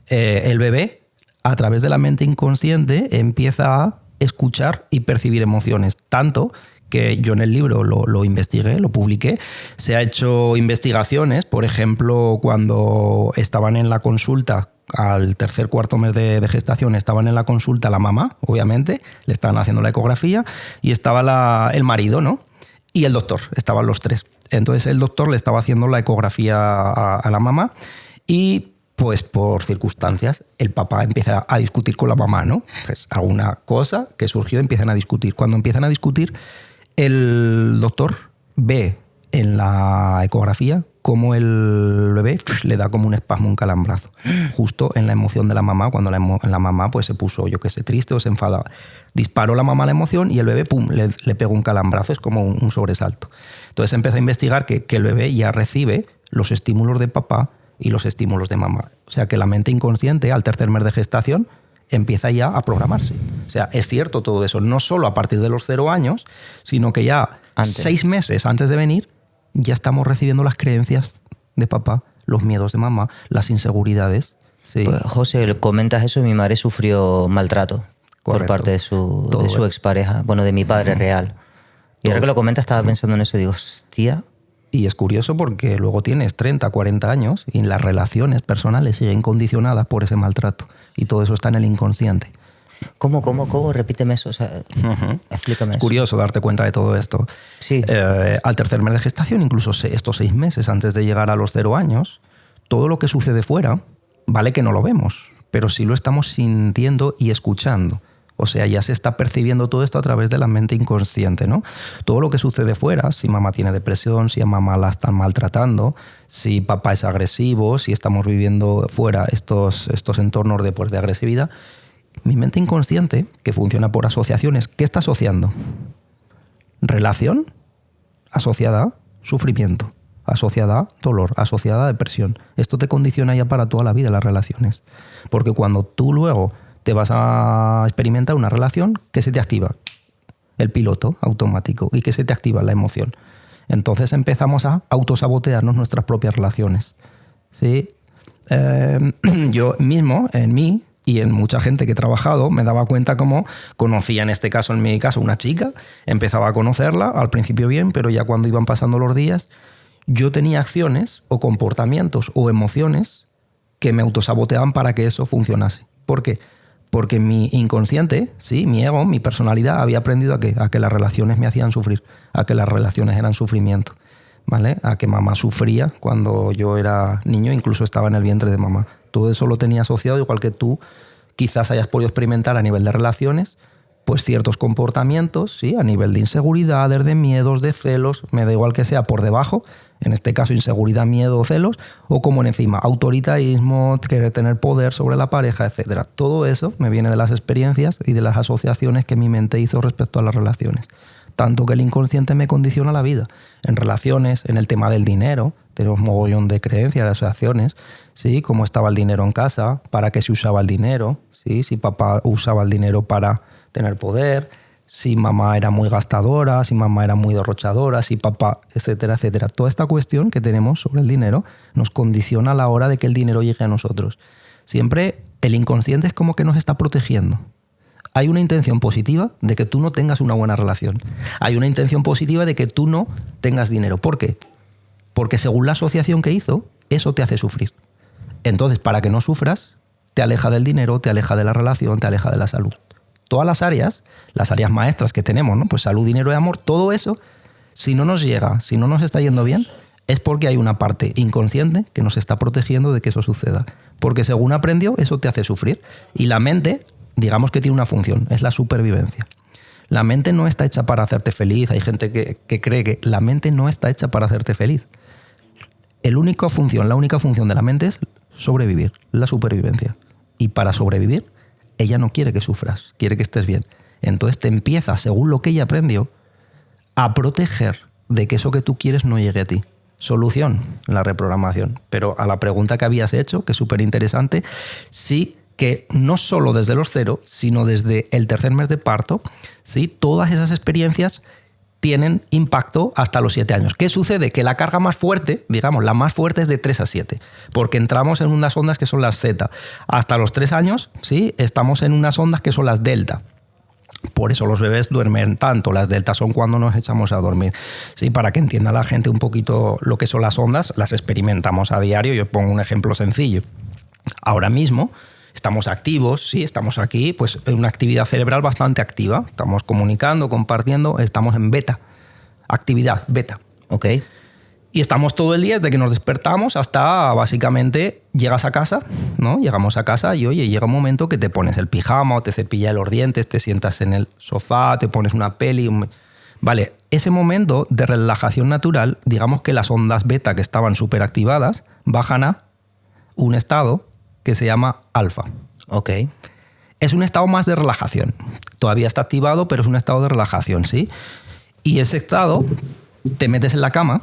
el bebé, a través de la mente inconsciente, empieza a escuchar y percibir emociones, tanto que yo en el libro lo investigué, lo publiqué. Se ha hecho investigaciones, por ejemplo, cuando estaban en la consulta al 3er, 4 mes de gestación, estaban en la consulta la mamá, obviamente, le estaban haciendo la ecografía, y estaba el marido, ¿no? Y el doctor, estaban los 3. Entonces el doctor le estaba haciendo la ecografía a la mamá, y pues por circunstancias, el papá empieza a discutir con la mamá, ¿no? Pues alguna cosa que surgió, empiezan a discutir. Cuando empiezan a discutir, el doctor ve en la ecografía cómo el bebé le da como un espasmo, un calambrazo, justo en la emoción de la mamá, cuando la mamá pues se puso, yo qué sé, triste o se enfadaba. Disparó la mamá la emoción y el bebé, pum, le pegó un calambrazo, es como un sobresalto. Entonces empieza a investigar que el bebé ya recibe los estímulos de papá y los estímulos de mamá. O sea que la mente inconsciente al tercer mes de gestación empieza ya a programarse. O sea, es cierto todo eso, no solo a partir de los 0 años, sino que ya 6 meses antes de venir ya estamos recibiendo las creencias de papá, los miedos de mamá, las inseguridades. Sí. Pues, José, comentas eso y mi madre sufrió maltrato. Correcto. Por parte de su expareja, bueno, de mi padre real. Y ahora que lo comentas estaba pensando en eso y digo, hostia. Y es curioso porque luego tienes 30, 40 años y las relaciones personales siguen condicionadas por ese maltrato. Y todo eso está en el inconsciente. ¿Cómo? Repíteme eso. O sea, explícame eso. Curioso darte cuenta de todo esto. Sí. Al tercer mes de gestación, incluso estos 6 meses antes de llegar a los 0 años, todo lo que sucede fuera, vale que no lo vemos, pero sí lo estamos sintiendo y escuchando. O sea, ya se está percibiendo todo esto a través de la mente inconsciente, ¿no? Todo lo que sucede fuera, si mamá tiene depresión, si a mamá la están maltratando, si papá es agresivo, si estamos viviendo fuera estos entornos de agresividad, mi mente inconsciente, que funciona por asociaciones, ¿qué está asociando? Relación asociada a sufrimiento, asociada a dolor, asociada a depresión. Esto te condiciona ya para toda la vida las relaciones. Porque cuando tú luego te vas a experimentar una relación, ¿qué se te activa? El piloto automático. ¿Y qué se te activa? La emoción. Entonces empezamos a autosabotearnos nuestras propias relaciones. ¿Sí? Yo mismo, en mí, y en mucha gente que he trabajado, me daba cuenta cómo conocía, en este caso, en mi caso, una chica, empezaba a conocerla, al principio bien, pero ya cuando iban pasando los días, yo tenía acciones o comportamientos o emociones que me autosaboteaban para que eso funcionase. ¿Por qué? Porque mi inconsciente, sí, mi ego, mi personalidad, había aprendido a que las relaciones me hacían sufrir, a que las relaciones eran sufrimiento, ¿vale? A que mamá sufría cuando yo era niño, incluso estaba en el vientre de mamá. Todo eso lo tenía asociado, igual que tú quizás hayas podido experimentar a nivel de relaciones, pues ciertos comportamientos, ¿sí? A nivel de inseguridades, de miedos, de celos, me da igual que sea por debajo, en este caso inseguridad, miedo o celos, o como en encima, autoritarismo, querer tener poder sobre la pareja, etc. Todo eso me viene de las experiencias y de las asociaciones que mi mente hizo respecto a las relaciones. Tanto que el inconsciente me condiciona la vida. En relaciones, en el tema del dinero, tenemos un mogollón de creencias, de asociaciones, ¿sí? Cómo estaba el dinero en casa, para qué se usaba el dinero, ¿sí? Si papá usaba el dinero para tener poder, si mamá era muy gastadora, si mamá era muy derrochadora, si papá, etcétera, etcétera. Toda esta cuestión que tenemos sobre el dinero nos condiciona a la hora de que el dinero llegue a nosotros. Siempre el inconsciente es como que nos está protegiendo. Hay una intención positiva de que tú no tengas una buena relación. Hay una intención positiva de que tú no tengas dinero. ¿Por qué? Porque según la asociación que hizo, eso te hace sufrir. Entonces, para que no sufras, te aleja del dinero, te aleja de la relación, te aleja de la salud. Todas las áreas maestras que tenemos, ¿no? Pues salud, dinero y amor, todo eso, si no nos llega, si no nos está yendo bien, es porque hay una parte inconsciente que nos está protegiendo de que eso suceda. Porque según aprendió, eso te hace sufrir. Y la mente, digamos que tiene una función, es la supervivencia. La mente no está hecha para hacerte feliz. Hay gente que cree que la mente no está hecha para hacerte feliz. La única función de la mente es sobrevivir, la supervivencia. Y para sobrevivir, ella no quiere que sufras, quiere que estés bien. Entonces te empieza, según lo que ella aprendió, a proteger de que eso que tú quieres no llegue a ti. Solución, la reprogramación. Pero a la pregunta que habías hecho, que es súper interesante, sí que no solo desde los 0, sino desde el tercer mes de parto, ¿sí? Todas esas experiencias tienen impacto hasta los 7 años. ¿Qué sucede? Que la carga más fuerte, digamos, la más fuerte es de 3 a 7, porque entramos en unas ondas que son las Z. Hasta los 3 años, ¿sí? Estamos en unas ondas que son las delta. Por eso los bebés duermen tanto. Las deltas son cuando nos echamos a dormir. ¿Sí? Para que entienda la gente un poquito lo que son las ondas, las experimentamos a diario. Yo pongo un ejemplo sencillo. Ahora mismo estamos activos, sí, estamos aquí, pues en una actividad cerebral bastante activa. Estamos comunicando, compartiendo, estamos en beta. Actividad beta. Ok. Y estamos todo el día desde que nos despertamos hasta básicamente llegas a casa, ¿no? Llegamos a casa y oye, llega un momento que te pones el pijama o te cepillas los dientes, te sientas en el sofá, te pones una peli. Vale, ese momento de relajación natural, digamos que las ondas beta que estaban súper activadas bajan a un estado que se llama alfa. Ok. Es un estado más de relajación. Todavía está activado, pero es un estado de relajación, ¿sí? Y ese estado, te metes en la cama,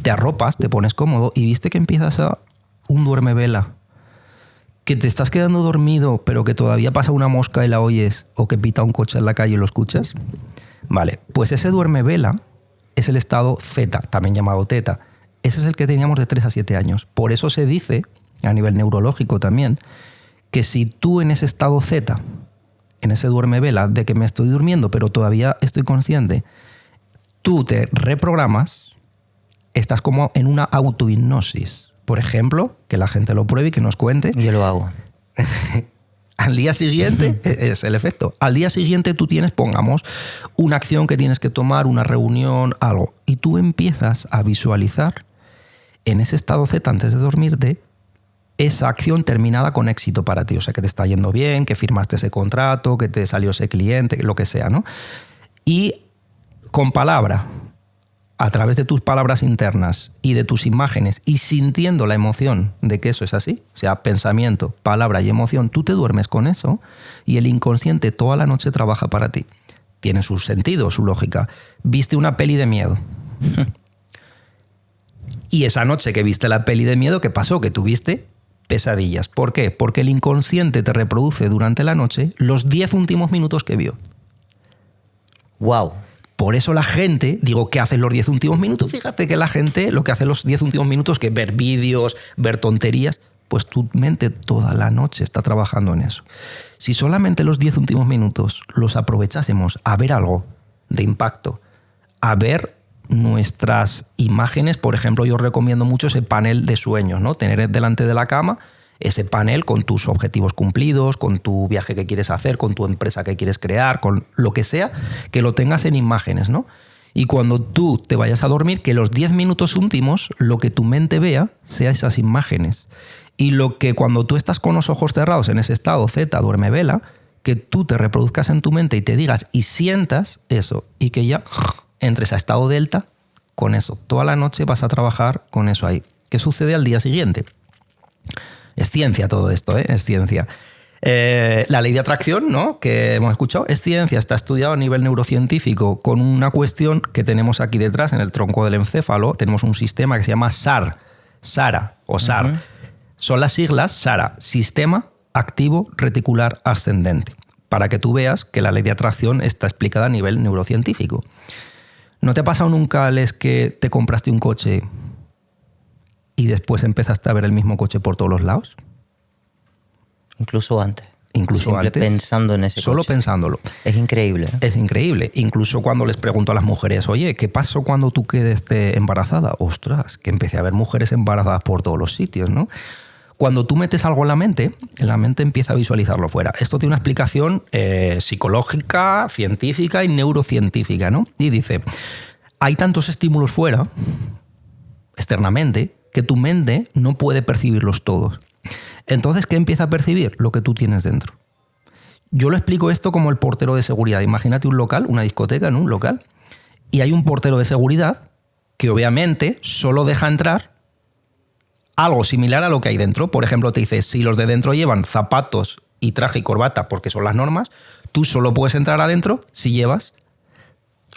te arropas, te pones cómodo y viste que empiezas a un duerme vela, que te estás quedando dormido, pero que todavía pasa una mosca y la oyes, o que pita un coche en la calle y lo escuchas. Vale, pues ese duerme vela es el estado zeta, también llamado teta. Ese es el que teníamos de 3 a 7 años. Por eso se dice, a nivel neurológico también, que si tú en ese estado zeta, en ese duerme vela, de que me estoy durmiendo pero todavía estoy consciente, tú te reprogramas, estás como en una autohipnosis. Por ejemplo, que la gente lo pruebe y que nos cuente. Yo lo hago. Al día siguiente, es el efecto, al día siguiente tú tienes, pongamos, una acción que tienes que tomar, una reunión, algo, y tú empiezas a visualizar en ese estado Z antes de dormirte esa acción terminada con éxito para ti. O sea, que te está yendo bien, que firmaste ese contrato, que te salió ese cliente, lo que sea, ¿no? Y con palabra, a través de tus palabras internas y de tus imágenes y sintiendo la emoción de que eso es así, o sea, pensamiento, palabra y emoción, tú te duermes con eso y el inconsciente toda la noche trabaja para ti. Tiene su sentido, su lógica. Viste una peli de miedo. Y esa noche que viste la peli de miedo, ¿qué pasó? Que tuviste pesadillas. ¿Por qué? Porque el inconsciente te reproduce durante la noche los 10 últimos minutos que vio. ¡Wow! Por eso la gente, digo, ¿qué hace los 10 últimos minutos? Fíjate que la gente lo que hace los 10 últimos minutos, que ver vídeos, ver tonterías, pues tu mente toda la noche está trabajando en eso. Si solamente los 10 últimos minutos los aprovechásemos a ver algo de impacto, a ver nuestras imágenes, por ejemplo, yo recomiendo mucho ese panel de sueños, ¿no? Tener delante de la cama ese panel con tus objetivos cumplidos, con tu viaje que quieres hacer, con tu empresa que quieres crear, con lo que sea, que lo tengas en imágenes, ¿no? Y cuando tú te vayas a dormir, que los 10 minutos últimos, lo que tu mente vea, sea esas imágenes. Y lo que cuando tú estás con los ojos cerrados en ese estado Z, duerme vela, que tú te reproduzcas en tu mente y te digas y sientas eso, y que ya entres a estado delta con eso. Toda la noche vas a trabajar con eso ahí. ¿Qué sucede al día siguiente? Es ciencia todo esto, ¿eh? Es ciencia. La ley de atracción, ¿no? Que hemos escuchado, es ciencia, está estudiado a nivel neurocientífico con una cuestión que tenemos aquí detrás, en el tronco del encéfalo. Tenemos un sistema que se llama SAR, SARA o SAR. Uh-huh. Son las siglas SARA, Sistema Activo Reticular Ascendente, para que tú veas que la ley de atracción está explicada a nivel neurocientífico. ¿No te ha pasado nunca, Alex, que te compraste un coche y después empezaste a ver el mismo coche por todos los lados? Incluso antes. Incluso siempre antes. Pensando en ese Solo coche. pensándolo. Es increíble. Es increíble. Incluso cuando les pregunto a las mujeres, oye, ¿qué pasó cuando tú quedaste embarazada? Ostras, que empecé a ver mujeres embarazadas por todos los sitios, ¿no? Cuando tú metes algo en la mente empieza a visualizarlo fuera. Esto tiene una explicación psicológica, científica y neurocientífica, ¿no? Y dice, hay tantos estímulos fuera, externamente, que tu mente no puede percibirlos todos. Entonces, ¿qué empieza a percibir? Lo que tú tienes dentro. Yo lo explico esto como el portero de seguridad. Imagínate un local, una discoteca, ¿no? Un local, y hay un portero de seguridad que obviamente solo deja entrar algo similar a lo que hay dentro. Por ejemplo, te dice, si los de dentro llevan zapatos y traje y corbata porque son las normas, tú solo puedes entrar adentro si llevas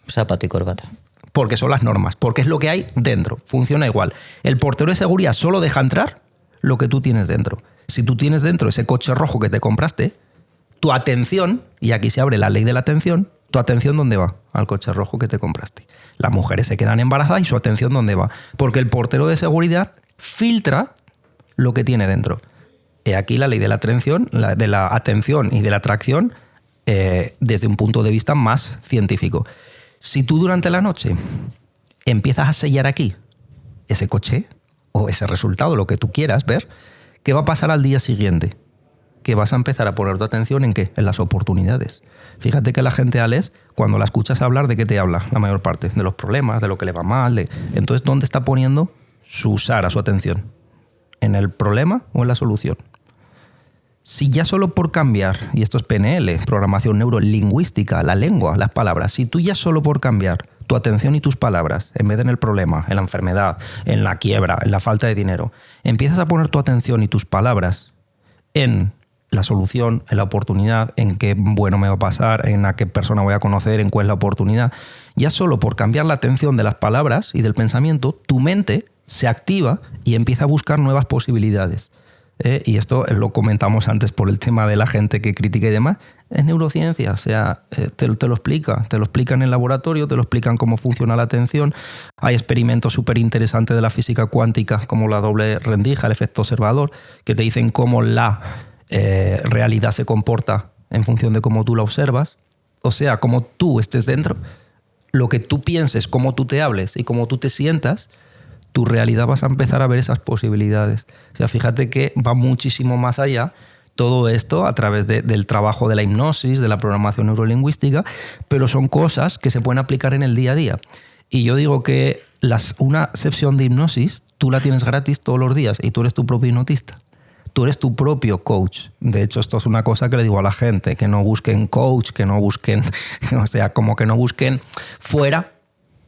zapato y corbata. Porque son las normas, porque es lo que hay dentro. Funciona igual. El portero de seguridad solo deja entrar lo que tú tienes dentro. Si tú tienes dentro ese coche rojo que te compraste, tu atención, y aquí se abre la ley de la atención, ¿tu atención dónde va? Al coche rojo que te compraste. Las mujeres se quedan embarazadas y su atención ¿dónde va? Porque el portero de seguridad filtra lo que tiene dentro. He aquí la ley de la atención y de la atracción desde un punto de vista más científico. Si tú durante la noche empiezas a sellar aquí ese coche o ese resultado, lo que tú quieras ver, ¿qué va a pasar al día siguiente? que vas a empezar a poner tu atención ¿en qué? En las oportunidades. Fíjate que la gente, Alex, cuando la escuchas hablar, ¿de qué te habla? La mayor parte, de los problemas, de lo que le va mal. Entonces, ¿dónde está poniendo su atención? ¿En el problema o en la solución? Si ya solo por cambiar, y esto es PNL, programación neurolingüística, la lengua, las palabras, si tú ya solo por cambiar tu atención y tus palabras, en vez de en el problema, en la enfermedad, en la quiebra, en la falta de dinero, empiezas a poner tu atención y tus palabras en la solución, en la oportunidad, en qué bueno me va a pasar, en a qué persona voy a conocer, en cuál es la oportunidad, ya solo por cambiar la atención de las palabras y del pensamiento, tu mente se activa y empieza a buscar nuevas posibilidades. Y esto lo comentamos antes por el tema de la gente que critica y demás, es neurociencia, o sea, te lo explican en el laboratorio, te lo explican cómo funciona la atención. Hay experimentos súper interesantes de la física cuántica, como la doble rendija, el efecto observador, que te dicen cómo la realidad se comporta en función de cómo tú la observas. O sea, como tú estés dentro, lo que tú pienses, cómo tú te hables y cómo tú te sientas, tu realidad vas a empezar a ver esas posibilidades. O sea, fíjate que va muchísimo más allá todo esto a través del trabajo de la hipnosis, de la programación neurolingüística, pero son cosas que se pueden aplicar en el día a día. Y yo digo que una sesión de hipnosis tú la tienes gratis todos los días y tú eres tu propio hipnotista. Tú eres tu propio coach. De hecho, esto es una cosa que le digo a la gente, que no busquen coach, que no busquen, o sea, como que no busquen fuera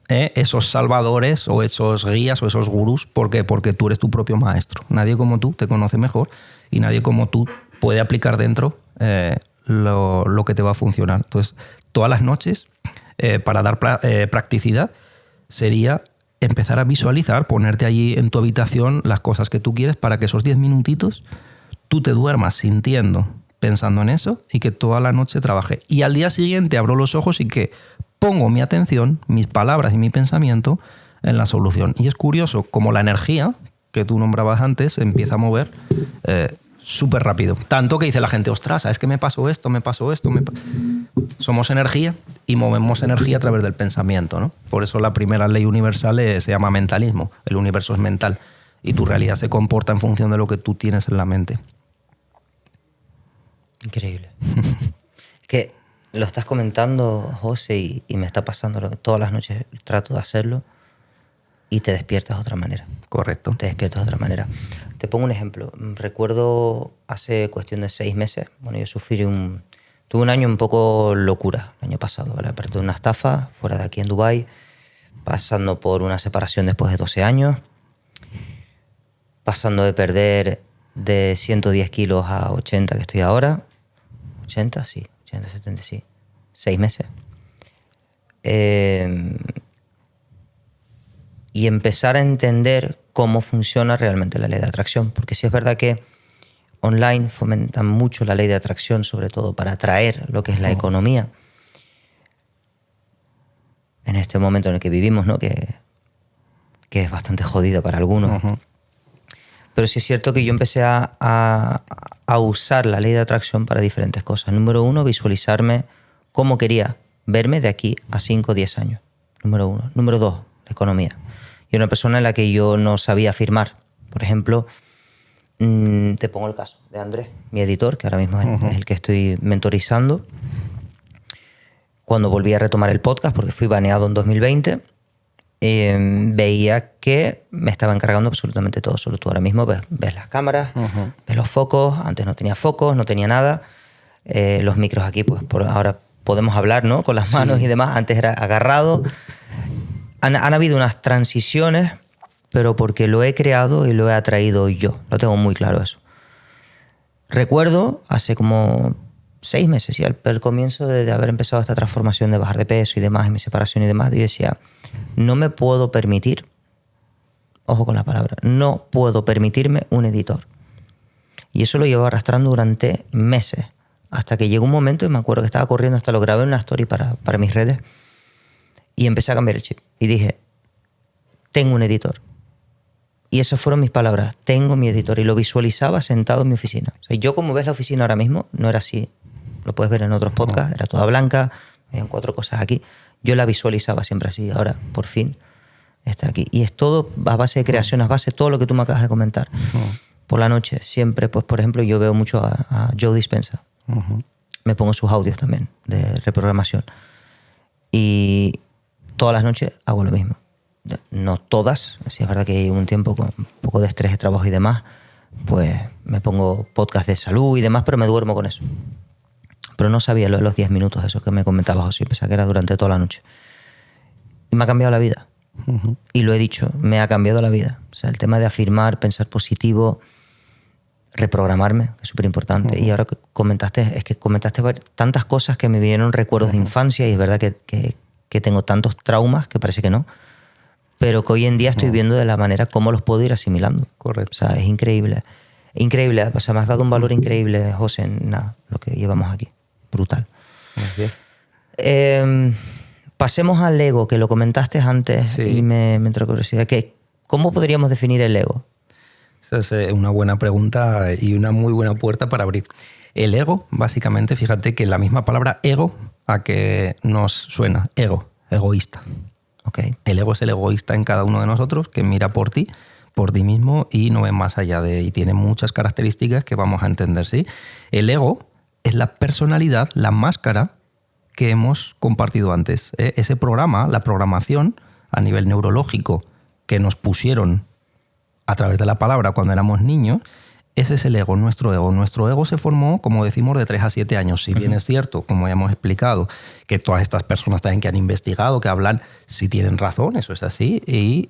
esos salvadores o esos guías o esos gurús. ¿Por qué? Porque tú eres tu propio maestro. Nadie como tú te conoce mejor y nadie como tú puede aplicar dentro lo que te va a funcionar. Entonces, todas las noches, para dar practicidad, sería empezar a visualizar, ponerte allí en tu habitación las cosas que tú quieres para que esos 10 minutitos tú te duermas sintiendo, pensando en eso y que toda la noche trabaje. Y al día siguiente abro los ojos y que pongo mi atención, mis palabras y mi pensamiento en la solución. Y es curioso como la energía que tú nombrabas antes empieza a mover súper rápido. Tanto que dice la gente, ostras, es que me pasó esto. Somos energía y movemos energía a través del pensamiento, ¿no? Por eso la primera ley universal se llama mentalismo. El universo es mental y tu realidad se comporta en función de lo que tú tienes en la mente. Increíble. Que lo estás comentando, José, y me está pasando todas las noches, trato de hacerlo y te despiertas de otra manera. Correcto. Te despiertas de otra manera. Te pongo un ejemplo. Recuerdo hace cuestión de 6 meses, bueno, yo tuve un año un poco locura el año pasado, ¿verdad? Perdí una estafa fuera de aquí en Dubái, pasando por una separación después de 12 años, pasando de perder de 110 kilos a 80 que estoy ahora. 80, sí. 80, 70, sí. 6 meses. Y empezar a entender cómo funciona realmente la ley de atracción. Porque sí es verdad que online fomentan mucho la ley de atracción, sobre todo para atraer lo que es la economía. En este momento en el que vivimos, ¿no? Que es bastante jodido para algunos. Uh-huh. Pero sí es cierto que yo empecé a usar la ley de atracción para diferentes cosas. Número 1, visualizarme cómo quería verme de aquí a 5 o 10 años. Número 1. Número 2, la economía. Y una persona en la que yo no sabía afirmar. Por ejemplo, te pongo el caso de Andrés, mi editor, que ahora mismo es el que estoy mentorizando. Cuando volví a retomar el podcast, porque fui baneado en 2020, veía que me estaba encargando absolutamente todo. Solo tú ahora mismo ves las cámaras, ves los focos. Antes no tenía focos, no tenía nada. Los micros aquí, pues ahora podemos hablar, ¿no? Con las manos y demás. Antes era agarrado. Han habido unas transiciones, pero porque lo he creado y lo he atraído yo. Lo tengo muy claro eso. Recuerdo hace como 6 meses, ya el comienzo de haber empezado esta transformación de bajar de peso y demás, y mi separación y demás, yo decía, no me puedo permitir, ojo con la palabra, no puedo permitirme un editor. Y eso lo llevo arrastrando durante meses, hasta que llegó un momento, y me acuerdo que estaba corriendo, hasta lo grabé en una story para mis redes, y empecé a cambiar el chip. Y dije, tengo un editor. Y esas fueron mis palabras, tengo mi editor. Y lo visualizaba sentado en mi oficina. O sea, yo como ves la oficina ahora mismo, no era así. Lo puedes ver en otros podcasts, era toda blanca, habían 4 cosas aquí. Yo la visualizaba siempre así, ahora por fin está aquí. Y es todo a base de creación, a base de todo lo que tú me acabas de comentar. por la noche, siempre, pues por ejemplo, yo veo mucho a Joe Dispenza. Me pongo sus audios también de reprogramación. Y todas las noches hago lo mismo. No todas, si es verdad que hay un tiempo con un poco de estrés de trabajo y demás, pues me pongo podcast de salud y demás, pero me duermo con eso. Pero no sabía lo de los 10 minutos, eso que me comentaba José, pensaba que era durante toda la noche. Y me ha cambiado la vida. Y lo he dicho, me ha cambiado la vida. O sea, el tema de afirmar, pensar positivo, reprogramarme, que es súper importante. Y ahora que comentaste tantas cosas que me vinieron recuerdos de infancia, y es verdad que tengo tantos traumas que parece que no, pero que hoy en día estoy viendo de la manera cómo los puedo ir asimilando. Correcto. O sea, es increíble. Increíble. O sea, me has dado un valor increíble, José, en nada, lo que llevamos aquí. Brutal. Pasemos al ego, que lo comentaste antes. Sí. Y me entró curiosidad. ¿Cómo podríamos definir el ego? Esa es una buena pregunta y una muy buena puerta para abrir. El ego, básicamente, fíjate que la misma palabra ego, ¿a qué nos suena? Ego, egoísta. Okay. El ego es el egoísta en cada uno de nosotros que mira por ti mismo y no ve más allá de... Y tiene muchas características que vamos a entender, ¿sí? El ego es la personalidad, la máscara que hemos compartido antes. Ese programa, la programación a nivel neurológico que nos pusieron a través de la palabra cuando éramos niños, ese es el ego, nuestro ego. Nuestro ego se formó, como decimos, de 3 a 7 años. Si bien es cierto, como ya hemos explicado, que todas estas personas también que han investigado, que hablan, sí tienen razón, eso es así. Y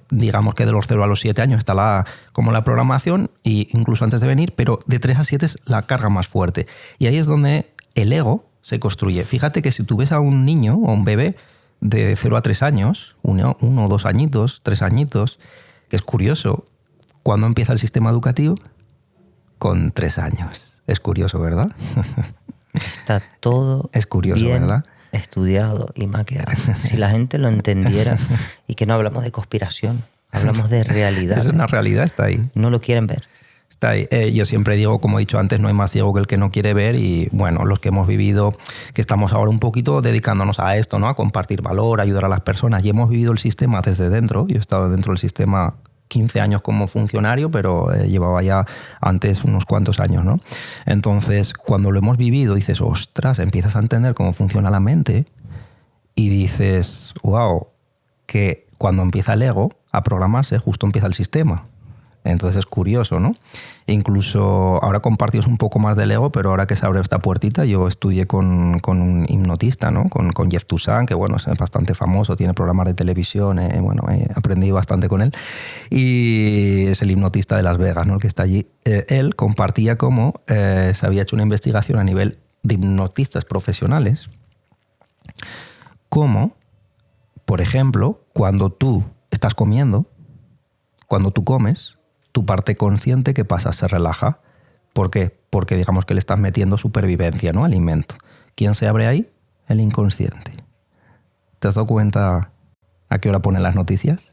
digamos que de los 0 a los 7 años está como la programación, e incluso antes de venir, pero de 3 a 7 es la carga más fuerte. Y ahí es donde el ego se construye. Fíjate que si tú ves a un niño o un bebé de 0 a 3 años, 1 o 2 añitos, 3 añitos, que es curioso, ¿cuándo empieza el sistema educativo? Con 3 años. Es curioso, ¿verdad? Está todo es curioso, bien ¿verdad? Estudiado y maquillado. Si la gente lo entendiera, y que no hablamos de conspiración, hablamos de realidad. Es una realidad, está ahí. No lo quieren ver. Está ahí. Yo siempre digo, como he dicho antes, no hay más ciego que el que no quiere ver, y bueno, los que hemos vivido, que estamos ahora un poquito dedicándonos a esto, ¿no? A compartir valor, a ayudar a las personas, y hemos vivido el sistema desde dentro. Yo he estado dentro del sistema 15 años como funcionario, pero llevaba ya antes unos cuantos años, ¿no? Entonces, cuando lo hemos vivido, dices, ostras, empiezas a entender cómo funciona la mente y dices, wow, que cuando empieza el ego a programarse, justo empieza el sistema. Entonces es curioso, ¿no? Incluso ahora compartimos un poco más del ego, pero ahora que se abre esta puertita, yo estudié con un hipnotista, ¿no? Con Jeff Toussaint, que bueno, es bastante famoso, tiene programas de televisión, bueno, aprendí bastante con él, y es el hipnotista de Las Vegas, ¿no? El que está allí. Él compartía cómo se había hecho una investigación a nivel de hipnotistas profesionales, cómo, por ejemplo, cuando tú estás comiendo, cuando tú comes, tu parte consciente, ¿qué pasa? Se relaja. ¿Por qué? Porque digamos que le estás metiendo supervivencia, ¿no? Alimento. ¿Quién se abre ahí? El inconsciente. ¿Te has dado cuenta a qué hora ponen las noticias?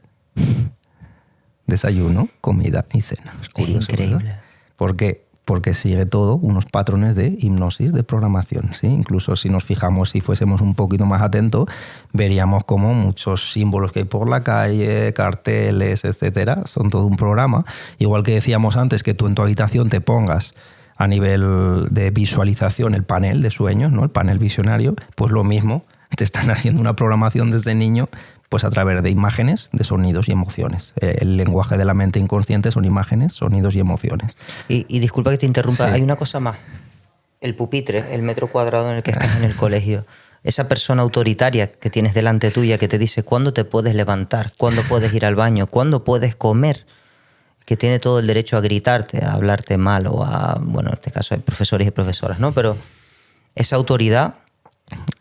Desayuno, comida y cena. Es curioso, increíble. ¿verdad? ¿Por qué? Porque sigue todo unos patrones de hipnosis, de programación, ¿sí? Incluso si nos fijamos, si fuésemos un poquito más atentos, veríamos como muchos símbolos que hay por la calle, carteles, etcétera, son todo un programa. Igual que decíamos antes, que tú en tu habitación te pongas a nivel de visualización el panel de sueños, ¿no? El panel visionario, pues lo mismo, te están haciendo una programación desde niño, pues a través de imágenes, de sonidos y emociones. El lenguaje de la mente inconsciente son imágenes, sonidos y emociones. Y disculpa que te interrumpa, Sí. Hay una cosa más. El pupitre, el metro cuadrado en el que estás en el colegio, esa persona autoritaria que tienes delante tuya que te dice cuándo te puedes levantar, cuándo puedes ir al baño, cuándo puedes comer, que tiene todo el derecho a gritarte, a hablarte mal o a, bueno, en este caso hay profesores y profesoras, ¿no? Pero esa autoridad...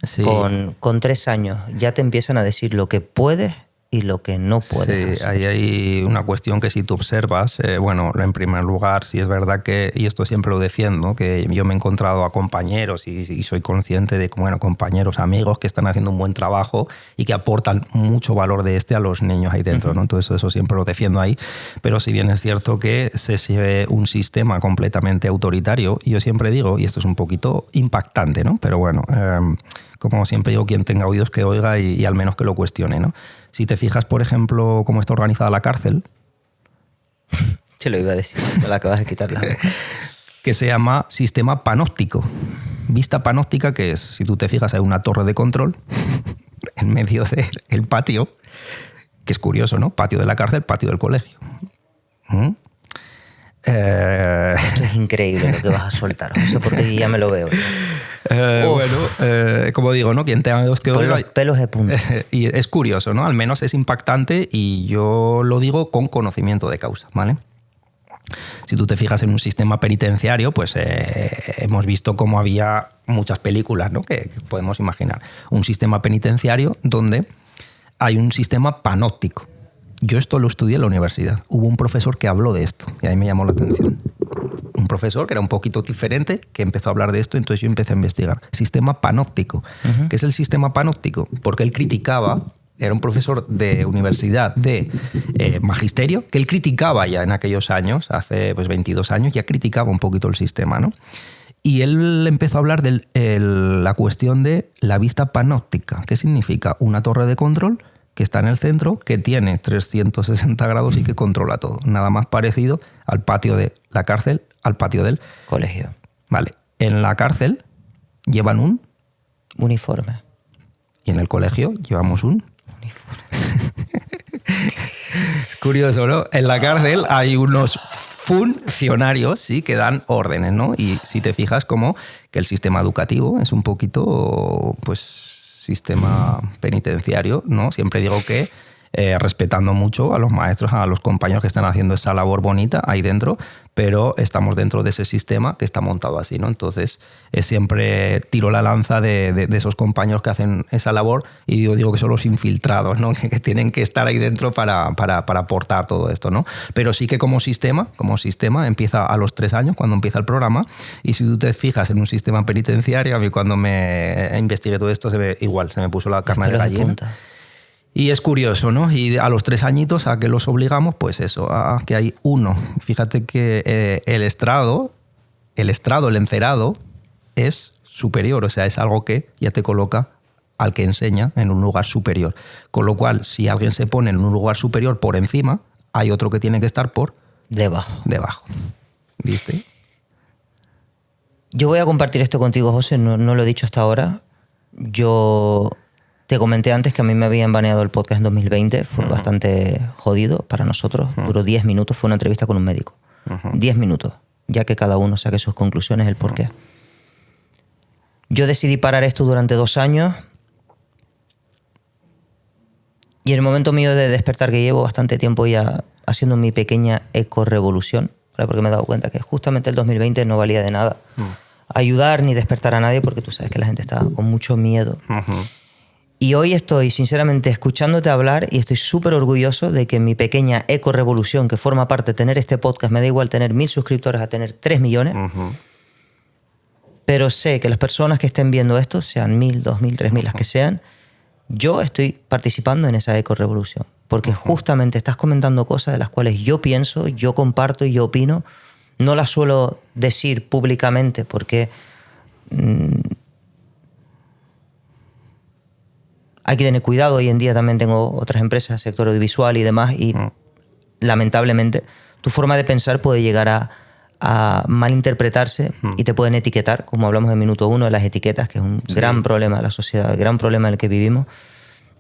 Sí. Con 3 años ya te empiezan a decir lo que puedes y lo que no puedes. Sí, ahí hay una cuestión que si tú observas, bueno, en primer lugar, sí es verdad que, y esto siempre lo defiendo, que yo me he encontrado a compañeros y soy consciente de que, bueno, compañeros, amigos que están haciendo un buen trabajo y que aportan mucho valor de a los niños ahí dentro, ¿no? Entonces eso siempre lo defiendo ahí, pero si bien es cierto que se sigue un sistema completamente autoritario, y yo siempre digo, y esto es un poquito impactante, ¿no? Pero bueno, como siempre digo, quien tenga oídos que oiga y al menos que lo cuestione, ¿no? Si te fijas, por ejemplo, cómo está organizada la cárcel, Se lo iba a decir, me la acabas de quitar la boca. Que se llama sistema panóptico. Vista panóptica, que es, si tú te fijas, hay una torre de control en medio del patio, que es curioso, ¿no? Patio de la cárcel, patio del colegio. Esto es increíble lo que vas a soltar, José, porque ya me lo veo. Como digo, ¿no? Quien tenga dos que oiga. Pelos de punta. Y es curioso, ¿no? Al menos es impactante y yo lo digo con conocimiento de causa, ¿vale? Si tú te fijas en un sistema penitenciario, pues hemos visto cómo había muchas películas, ¿no? que podemos imaginar. Un sistema penitenciario donde hay un sistema panóptico. Yo esto lo estudié en la universidad. Hubo un profesor que habló de esto y ahí me llamó la atención. Un profesor que era un poquito diferente, que empezó a hablar de esto, entonces yo empecé a investigar. Sistema panóptico. ¿Qué es el sistema panóptico? Porque él criticaba, era un profesor de universidad de magisterio, que él criticaba ya en aquellos años, hace 22 años, ya criticaba un poquito el sistema, ¿no? Y él empezó a hablar de la cuestión de la vista panóptica. ¿Qué significa? Una torre de control que está en el centro, que tiene 360 grados y que controla todo. Nada más parecido al patio de la cárcel, al patio del colegio. Vale. En la cárcel llevan un uniforme. Y en el colegio llevamos un uniforme. Es curioso, ¿no? En la cárcel hay unos funcionarios, sí, que dan órdenes, ¿no? Y si te fijas, como que el sistema educativo es un poquito, pues, sistema penitenciario, ¿no? Siempre digo que respetando mucho a los maestros, a los compañeros que están haciendo esa labor bonita ahí dentro, pero estamos dentro de ese sistema que está montado así, ¿no? Entonces, siempre tiro la lanza de esos compañeros que hacen esa labor y digo que son los infiltrados, ¿no? Que tienen que estar ahí dentro para aportar todo esto, ¿no? Pero sí que como sistema empieza a los 3 años, cuando empieza el programa, y si tú te fijas en un sistema penitenciario, a mí cuando me investigué todo esto se me puso la carne de gallina. Y es curioso, ¿no? Y a los 3 añitos, ¿a qué los obligamos? Pues eso, a que hay uno. Fíjate que el encerado, es superior. O sea, es algo que ya te coloca al que enseña en un lugar superior. Con lo cual, si alguien se pone en un lugar superior por encima, hay otro que tiene que estar por debajo. ¿Viste? Yo voy a compartir esto contigo, José. No lo he dicho hasta ahora. Yo te comenté antes que a mí me habían baneado el podcast en 2020. Fue bastante jodido para nosotros. Duró 10 minutos. Fue una entrevista con un médico. 10 minutos. Ya que cada uno saque sus conclusiones, el por qué. Yo decidí parar esto durante 2 años. Y en el momento mío de despertar, que llevo bastante tiempo ya haciendo mi pequeña eco-revolución, porque me he dado cuenta que justamente el 2020 no valía de nada ayudar ni despertar a nadie, porque tú sabes que la gente está con mucho miedo. Y hoy estoy sinceramente escuchándote hablar y estoy súper orgulloso de que mi pequeña eco-revolución, que forma parte de tener este podcast, me da igual tener 1000 suscriptores a tener 3 millones, pero sé que las personas que estén viendo esto, sean 1000, 2000, 3000, las que sean, yo estoy participando en esa eco-revolución, porque justamente estás comentando cosas de las cuales yo pienso, yo comparto y yo opino. No las suelo decir públicamente porque hay que tener cuidado. Hoy en día también tengo otras empresas, sector audiovisual y demás, y lamentablemente tu forma de pensar puede llegar a malinterpretarse y te pueden etiquetar, como hablamos en minuto 1 de las etiquetas, que es un gran problema de la sociedad, el gran problema en el que vivimos.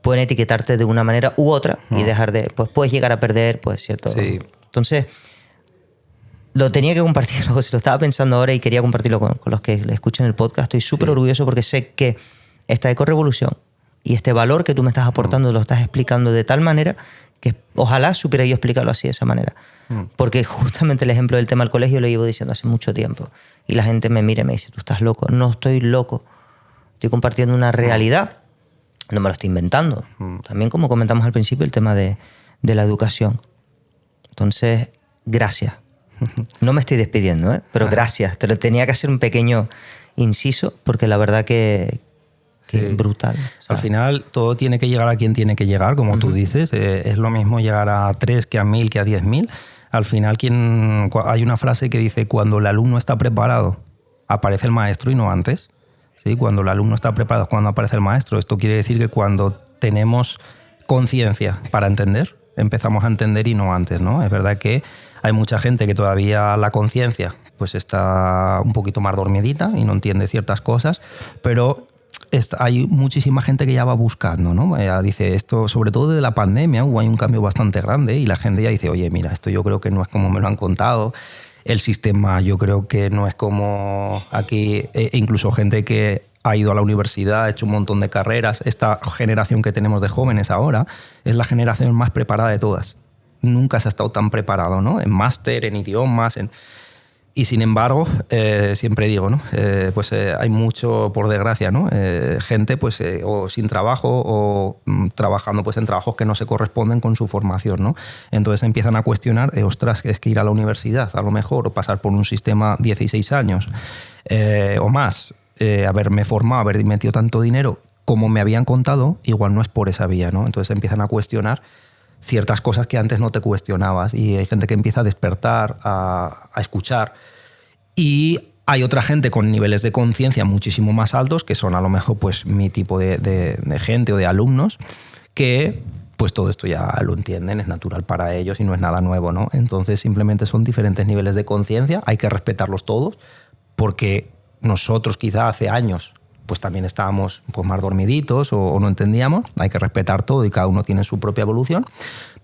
Pueden etiquetarte de una manera u otra y dejar de... Pues puedes llegar a perder, pues cierto... Sí. Entonces, lo tenía que compartir, se lo estaba pensando ahora y quería compartirlo con los que le escuchan el podcast. Estoy súper orgulloso porque sé que esta eco-revolución y este valor que tú me estás aportando lo estás explicando de tal manera que ojalá supiera yo explicarlo así, de esa manera. Porque justamente el ejemplo del tema del colegio lo llevo diciendo hace mucho tiempo. Y la gente me mira y me dice, tú estás loco. No estoy loco. Estoy compartiendo una realidad. No me lo estoy inventando. También, como comentamos al principio, el tema de la educación. Entonces, gracias. No me estoy despidiendo, ¿eh? Pero gracias. Te lo tenía que hacer un pequeño inciso porque la verdad que es brutal. Al final, todo tiene que llegar a quien tiene que llegar, como tú dices. Es lo mismo llegar a 3 que a 1000 que a 10.000. Al final, hay una frase que dice, cuando el alumno está preparado, aparece el maestro y no antes. ¿Sí? Cuando el alumno está preparado es cuando aparece el maestro. Esto quiere decir que cuando tenemos conciencia para entender, empezamos a entender y no antes, ¿no? Es verdad que Hay mucha gente que todavía la conciencia pues está un poquito más dormidita y no entiende ciertas cosas, pero hay muchísima gente que ya va buscando, ¿no? Ya dice esto, sobre todo de la pandemia, hay un cambio bastante grande y la gente ya dice, oye, mira, esto yo creo que no es como me lo han contado, el sistema yo creo que no es como aquí, incluso gente que ha ido a la universidad, ha hecho un montón de carreras. Esta generación que tenemos de jóvenes ahora es la generación más preparada de todas. Nunca se ha estado tan preparado, ¿no? En máster, en idiomas, y sin embargo, siempre digo, ¿no? Hay mucho, por desgracia, ¿no? Gente pues, o sin trabajo o trabajando pues, en trabajos que no se corresponden con su formación, ¿no? Entonces empiezan a cuestionar, ostras, es que ir a la universidad a lo mejor o pasar por un sistema 16 años o más, haberme formado, haber metido tanto dinero como me habían contado, igual no es por esa vía, ¿no? Entonces empiezan a cuestionar ciertas cosas que antes no te cuestionabas y hay gente que empieza a despertar, a escuchar, y hay otra gente con niveles de conciencia muchísimo más altos que son a lo mejor pues mi tipo de gente o de alumnos que pues todo esto ya lo entienden, es natural para ellos y no es nada nuevo, ¿no? Entonces simplemente son diferentes niveles de conciencia, hay que respetarlos todos porque nosotros quizá hace años pues también estábamos pues, más dormiditos o no entendíamos. Hay que respetar todo y cada uno tiene su propia evolución.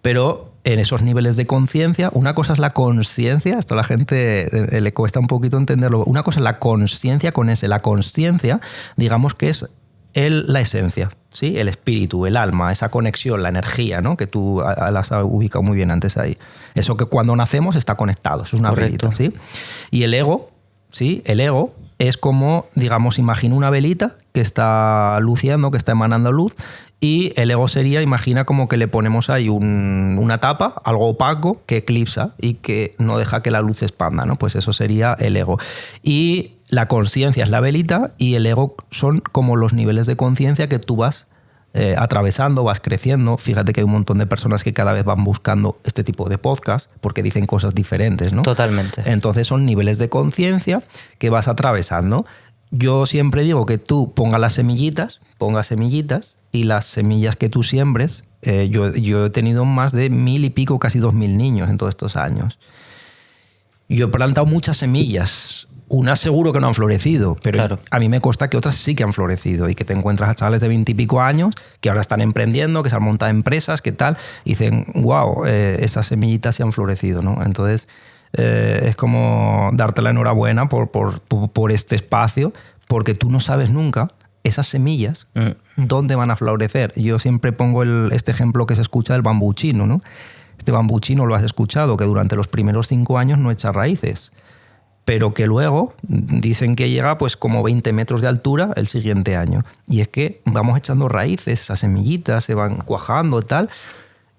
Pero en esos niveles de conciencia, una cosa es la consciencia, esto a la gente le cuesta un poquito entenderlo. Una cosa es la consciencia con S. La consciencia, digamos que es la esencia, ¿sí? El espíritu, el alma, esa conexión, la energía, ¿no? Que tú las has ubicado muy bien antes ahí. Eso que cuando nacemos está conectado, eso es una velita, ¿sí? Y el ego, ¿sí? El ego es como, digamos, imagina una velita que está luciendo, que está emanando luz, y el ego sería, imagina como que le ponemos ahí una tapa, algo opaco, que eclipsa y que no deja que la luz se expanda, ¿no? Pues eso sería el ego. Y la consciencia es la velita y el ego son como los niveles de conciencia que tú vas atravesando, vas creciendo. Fíjate que hay un montón de personas que cada vez van buscando este tipo de podcast porque dicen cosas diferentes, ¿no? Totalmente. Entonces son niveles de conciencia que vas atravesando. Yo siempre digo que tú pongas semillitas y las semillas que tú siembres, yo he tenido más de 1.000 y pico, casi 2.000 niños en todos estos años. Yo he plantado muchas semillas. Unas seguro que no han florecido, pero claro, a mí me consta que otras sí que han florecido y que te encuentras a chavales de 20 y pico años que ahora están emprendiendo, que se han montado empresas, que tal, y dicen, wow, esas semillitas sí han florecido, ¿no? Entonces, es como darte la enhorabuena por este espacio, porque tú no sabes nunca esas semillas dónde van a florecer. Yo siempre pongo este ejemplo que se escucha del bambú chino, ¿no? Este bambú chino lo has escuchado, que durante los primeros 5 años no echa raíces, pero que luego dicen que llega pues como 20 metros de altura el siguiente año. Y es que vamos echando raíces, esas semillitas se van cuajando y tal,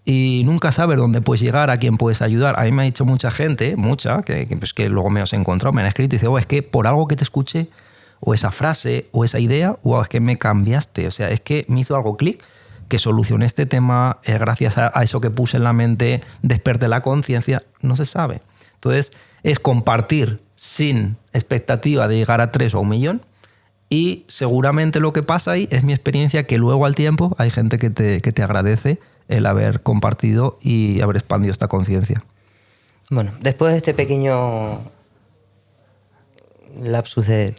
y nunca sabes dónde puedes llegar, a quién puedes ayudar. A mí me ha dicho mucha gente, que luego me os he encontrado, me han escrito y dice, es que por algo que te escuché, o esa frase, o esa idea, es que me cambiaste. O sea, es que me hizo algo clic, que solucioné este tema gracias a eso que puse en la mente, desperté la conciencia, no se sabe. Entonces, es compartir sin expectativa de llegar a 3 o 1 millón, y seguramente lo que pasa ahí es mi experiencia, que luego al tiempo hay gente que te agradece el haber compartido y haber expandido esta conciencia. Bueno, después de este pequeño lapsus de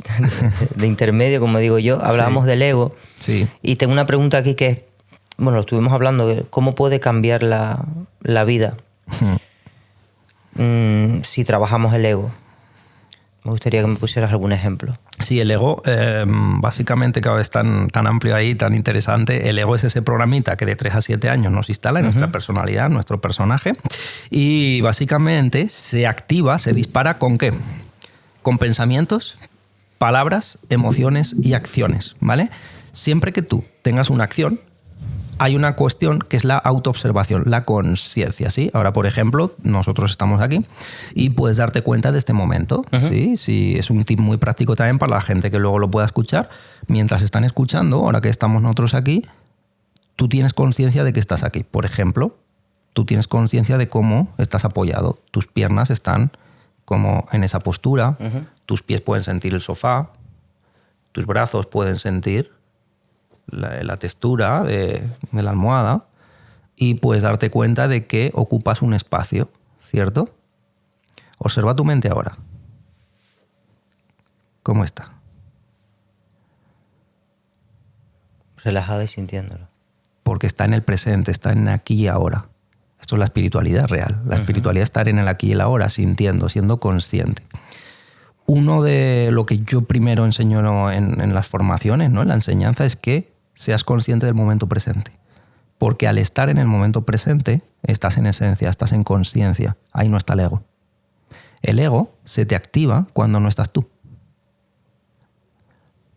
intermedio, como digo yo, hablábamos del ego. Sí. Y tengo una pregunta aquí que es, bueno, lo estuvimos hablando, ¿cómo puede cambiar la vida si trabajamos el ego? Me gustaría que me pusieras algún ejemplo. Sí, el ego, básicamente, cada vez tan amplio ahí, tan interesante. El ego es ese programita que de 3 a 7 años nos instala en nuestra personalidad, nuestro personaje, y básicamente se activa, se dispara ¿con qué? Con pensamientos, palabras, emociones y acciones, ¿vale? Siempre que tú tengas una acción, hay una cuestión que es la autoobservación, la conciencia, ¿sí? Ahora, por ejemplo, nosotros estamos aquí y puedes darte cuenta de este momento, ¿sí? Sí, es un tip muy práctico también para la gente que luego lo pueda escuchar. Mientras están escuchando, ahora que estamos nosotros aquí, tú tienes conciencia de que estás aquí. Por ejemplo, tú tienes conciencia de cómo estás apoyado. Tus piernas están como en esa postura, tus pies pueden sentir el sofá, tus brazos pueden sentir la textura de la almohada, y puedes darte cuenta de que ocupas un espacio, ¿cierto? Observa tu mente ahora. ¿Cómo está? Relajado y sintiéndolo. Porque está en el presente, está en aquí y ahora. Esto es la espiritualidad real. La espiritualidad es estar en el aquí y el ahora, sintiendo, siendo consciente. Uno de lo que yo primero enseño en las formaciones, ¿no? En la enseñanza, es que seas consciente del momento presente. Porque al estar en el momento presente, estás en esencia, estás en consciencia. Ahí no está el ego. El ego se te activa cuando no estás tú.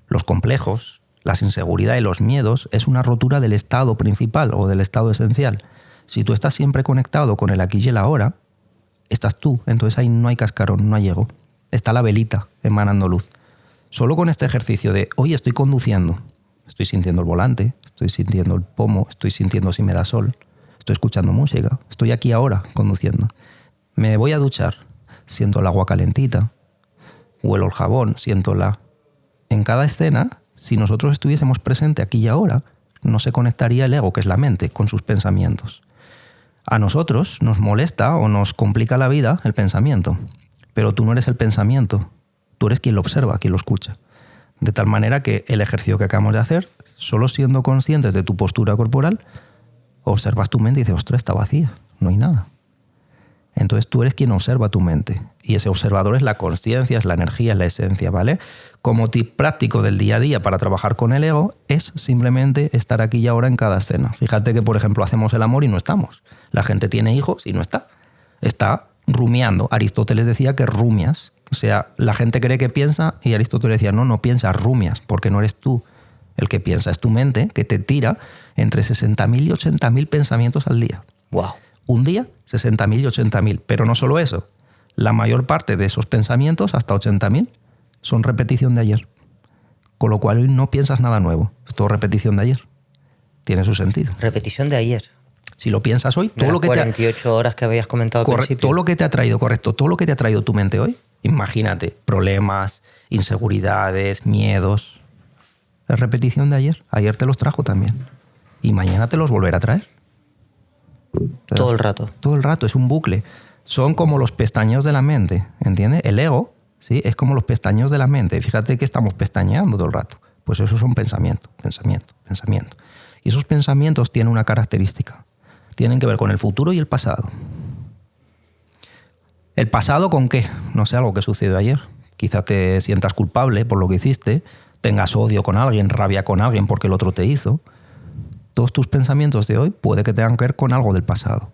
Los complejos, las inseguridades y los miedos es una rotura del estado principal o del estado esencial. Si tú estás siempre conectado con el aquí y el ahora, estás tú. Entonces ahí no hay cascarón, no hay ego. Está la velita emanando luz. Solo con este ejercicio de hoy estoy conduciendo, estoy sintiendo el volante, estoy sintiendo el pomo, estoy sintiendo si me da sol, estoy escuchando música, estoy aquí ahora conduciendo. Me voy a duchar, siento el agua calentita, huelo el jabón, siento la... En cada escena, si nosotros estuviésemos presentes aquí y ahora, no se conectaría el ego, que es la mente, con sus pensamientos. A nosotros nos molesta o nos complica la vida el pensamiento, pero tú no eres el pensamiento, tú eres quien lo observa, quien lo escucha. De tal manera que el ejercicio que acabamos de hacer, solo siendo conscientes de tu postura corporal, observas tu mente y dices, ostras, está vacía, no hay nada. Entonces tú eres quien observa tu mente. Y ese observador es la consciencia, es la energía, es la esencia, ¿vale? Como tip práctico del día a día para trabajar con el ego es simplemente estar aquí y ahora en cada escena. Fíjate que, por ejemplo, hacemos el amor y no estamos. La gente tiene hijos y no está. Está rumiando. Aristóteles decía que rumias. O sea, la gente cree que piensa y Aristóteles decía, no piensas, rumias, porque no eres tú el que piensa. Es tu mente que te tira entre 60.000 y 80.000 pensamientos al día. ¡Wow! Un día, 60.000 y 80.000. Pero no solo eso. La mayor parte de esos pensamientos, hasta 80.000, son repetición de ayer. Con lo cual hoy no piensas nada nuevo. Es todo repetición de ayer. Tiene su sentido. Repetición de ayer. Si lo piensas hoy, todo lo que 48 horas que habías comentado al principio. Todo lo que te ha traído, correcto, todo lo que te ha traído tu mente hoy, imagínate, problemas, inseguridades, miedos. Es repetición de ayer. Ayer te los trajo también. Y mañana te los volverá a traer. Todo el rato. Todo el rato, es un bucle. Son como los pestañeos de la mente, ¿entiendes? El ego, ¿sí? Es como los pestañeos de la mente. Fíjate que estamos pestañeando todo el rato. Pues esos son pensamiento. Y esos pensamientos tienen una característica. Tienen que ver con el futuro y el pasado. ¿El pasado con qué? No sé, algo que sucedió ayer. Quizá te sientas culpable por lo que hiciste, tengas odio con alguien, rabia con alguien porque el otro te hizo. Todos tus pensamientos de hoy puede que tengan que ver con algo del pasado.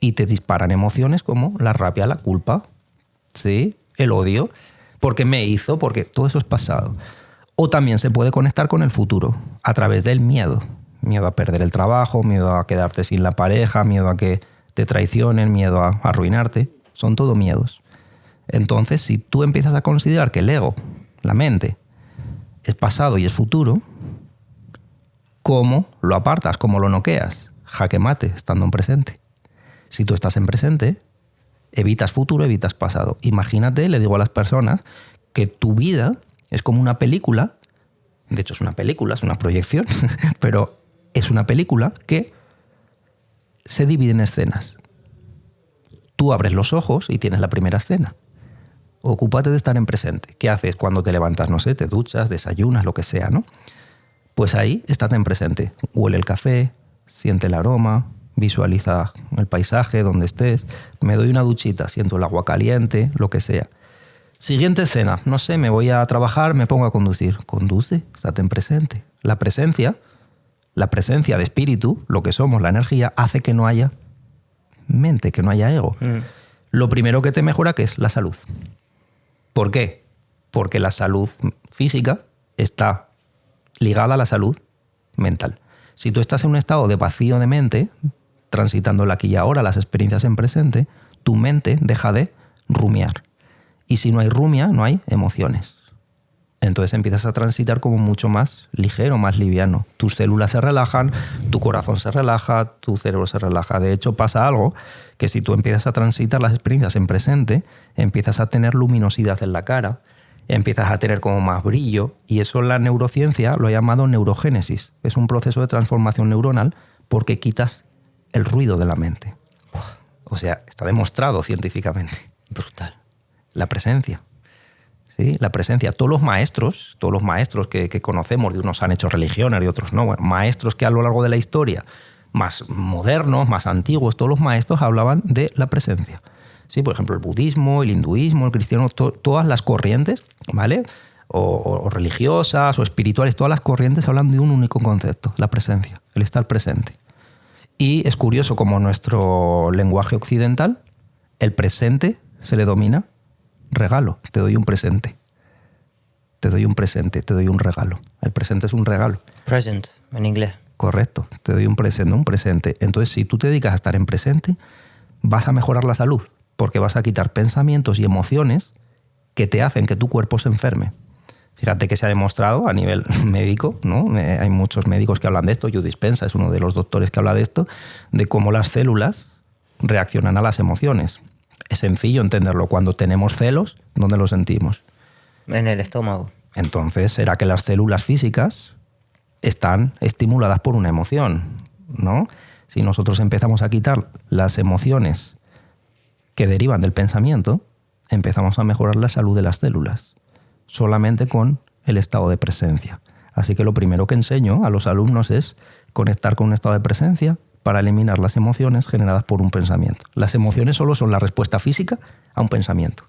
Y te disparan emociones como la rabia, la culpa, ¿sí? El odio, porque me hizo, porque todo eso es pasado. O también se puede conectar con el futuro a través del miedo. Miedo a perder el trabajo, miedo a quedarte sin la pareja, miedo a que te traicionen, miedo a arruinarte. Son todo miedos. Entonces, si tú empiezas a considerar que el ego, la mente, es pasado y es futuro, ¿cómo lo apartas? ¿Cómo lo noqueas? Jaque mate, estando en presente. Si tú estás en presente, evitas futuro, evitas pasado. Imagínate, le digo a las personas, que tu vida es como una película. De hecho, es una película, es una proyección, pero es una película que se divide en escenas. Tú abres los ojos y tienes la primera escena. Ocúpate de estar en presente. ¿Qué haces cuando te levantas? No sé, te duchas, desayunas, lo que sea, ¿no? Pues ahí estate en presente. Huele el café, siente el aroma, visualiza el paisaje donde estés. Me doy una duchita, siento el agua caliente, lo que sea. Siguiente escena. No sé, me voy a trabajar, me pongo a conducir. Conduce, estate en presente. La presencia de espíritu, lo que somos, la energía, hace que no haya mente, que no haya ego. Lo primero que te mejora, ¿qué es? La salud. ¿Por qué? Porque la salud física está ligada a la salud mental. Si tú estás en un estado de vacío de mente, transitando el aquí y ahora, las experiencias en presente, tu mente deja de rumiar. Y si no hay rumia, no hay emociones. Entonces empiezas a transitar como mucho más ligero, más liviano. Tus células se relajan, tu corazón se relaja, tu cerebro se relaja. De hecho, pasa algo que si tú empiezas a transitar las experiencias en presente, empiezas a tener luminosidad en la cara, empiezas a tener como más brillo, y eso la neurociencia lo ha llamado neurogénesis. Es un proceso de transformación neuronal porque quitas el ruido de la mente. O sea, está demostrado científicamente. Brutal. La presencia. ¿Sí? La presencia. Todos los maestros que conocemos, de unos han hecho religiones y otros no, bueno, maestros que a lo largo de la historia, más modernos, más antiguos, todos los maestros hablaban de la presencia. ¿Sí? Por ejemplo, el budismo, el hinduismo, el cristianismo, todas las corrientes, ¿vale? O religiosas o espirituales, todas las corrientes hablan de un único concepto, la presencia, el estar presente. Y es curioso como nuestro lenguaje occidental, el presente se le domina regalo. Te doy un presente. Te doy un presente, te doy un regalo. El presente es un regalo. Present, en inglés. Correcto. Te doy un presente. Entonces, si tú te dedicas a estar en presente, vas a mejorar la salud, porque vas a quitar pensamientos y emociones que te hacen que tu cuerpo se enferme. Fíjate que se ha demostrado a nivel médico, ¿no? Hay muchos médicos que hablan de esto. Joe Dispenza es uno de los doctores que habla de esto, de cómo las células reaccionan a las emociones. Es sencillo entenderlo. Cuando tenemos celos, ¿dónde lo sentimos? En el estómago. Entonces, será que las células físicas están estimuladas por una emoción, ¿no? Si nosotros empezamos a quitar las emociones que derivan del pensamiento, empezamos a mejorar la salud de las células, solamente con el estado de presencia. Así que lo primero que enseño a los alumnos es conectar con un estado de presencia para eliminar las emociones generadas por un pensamiento. Las emociones solo son la respuesta física a un pensamiento.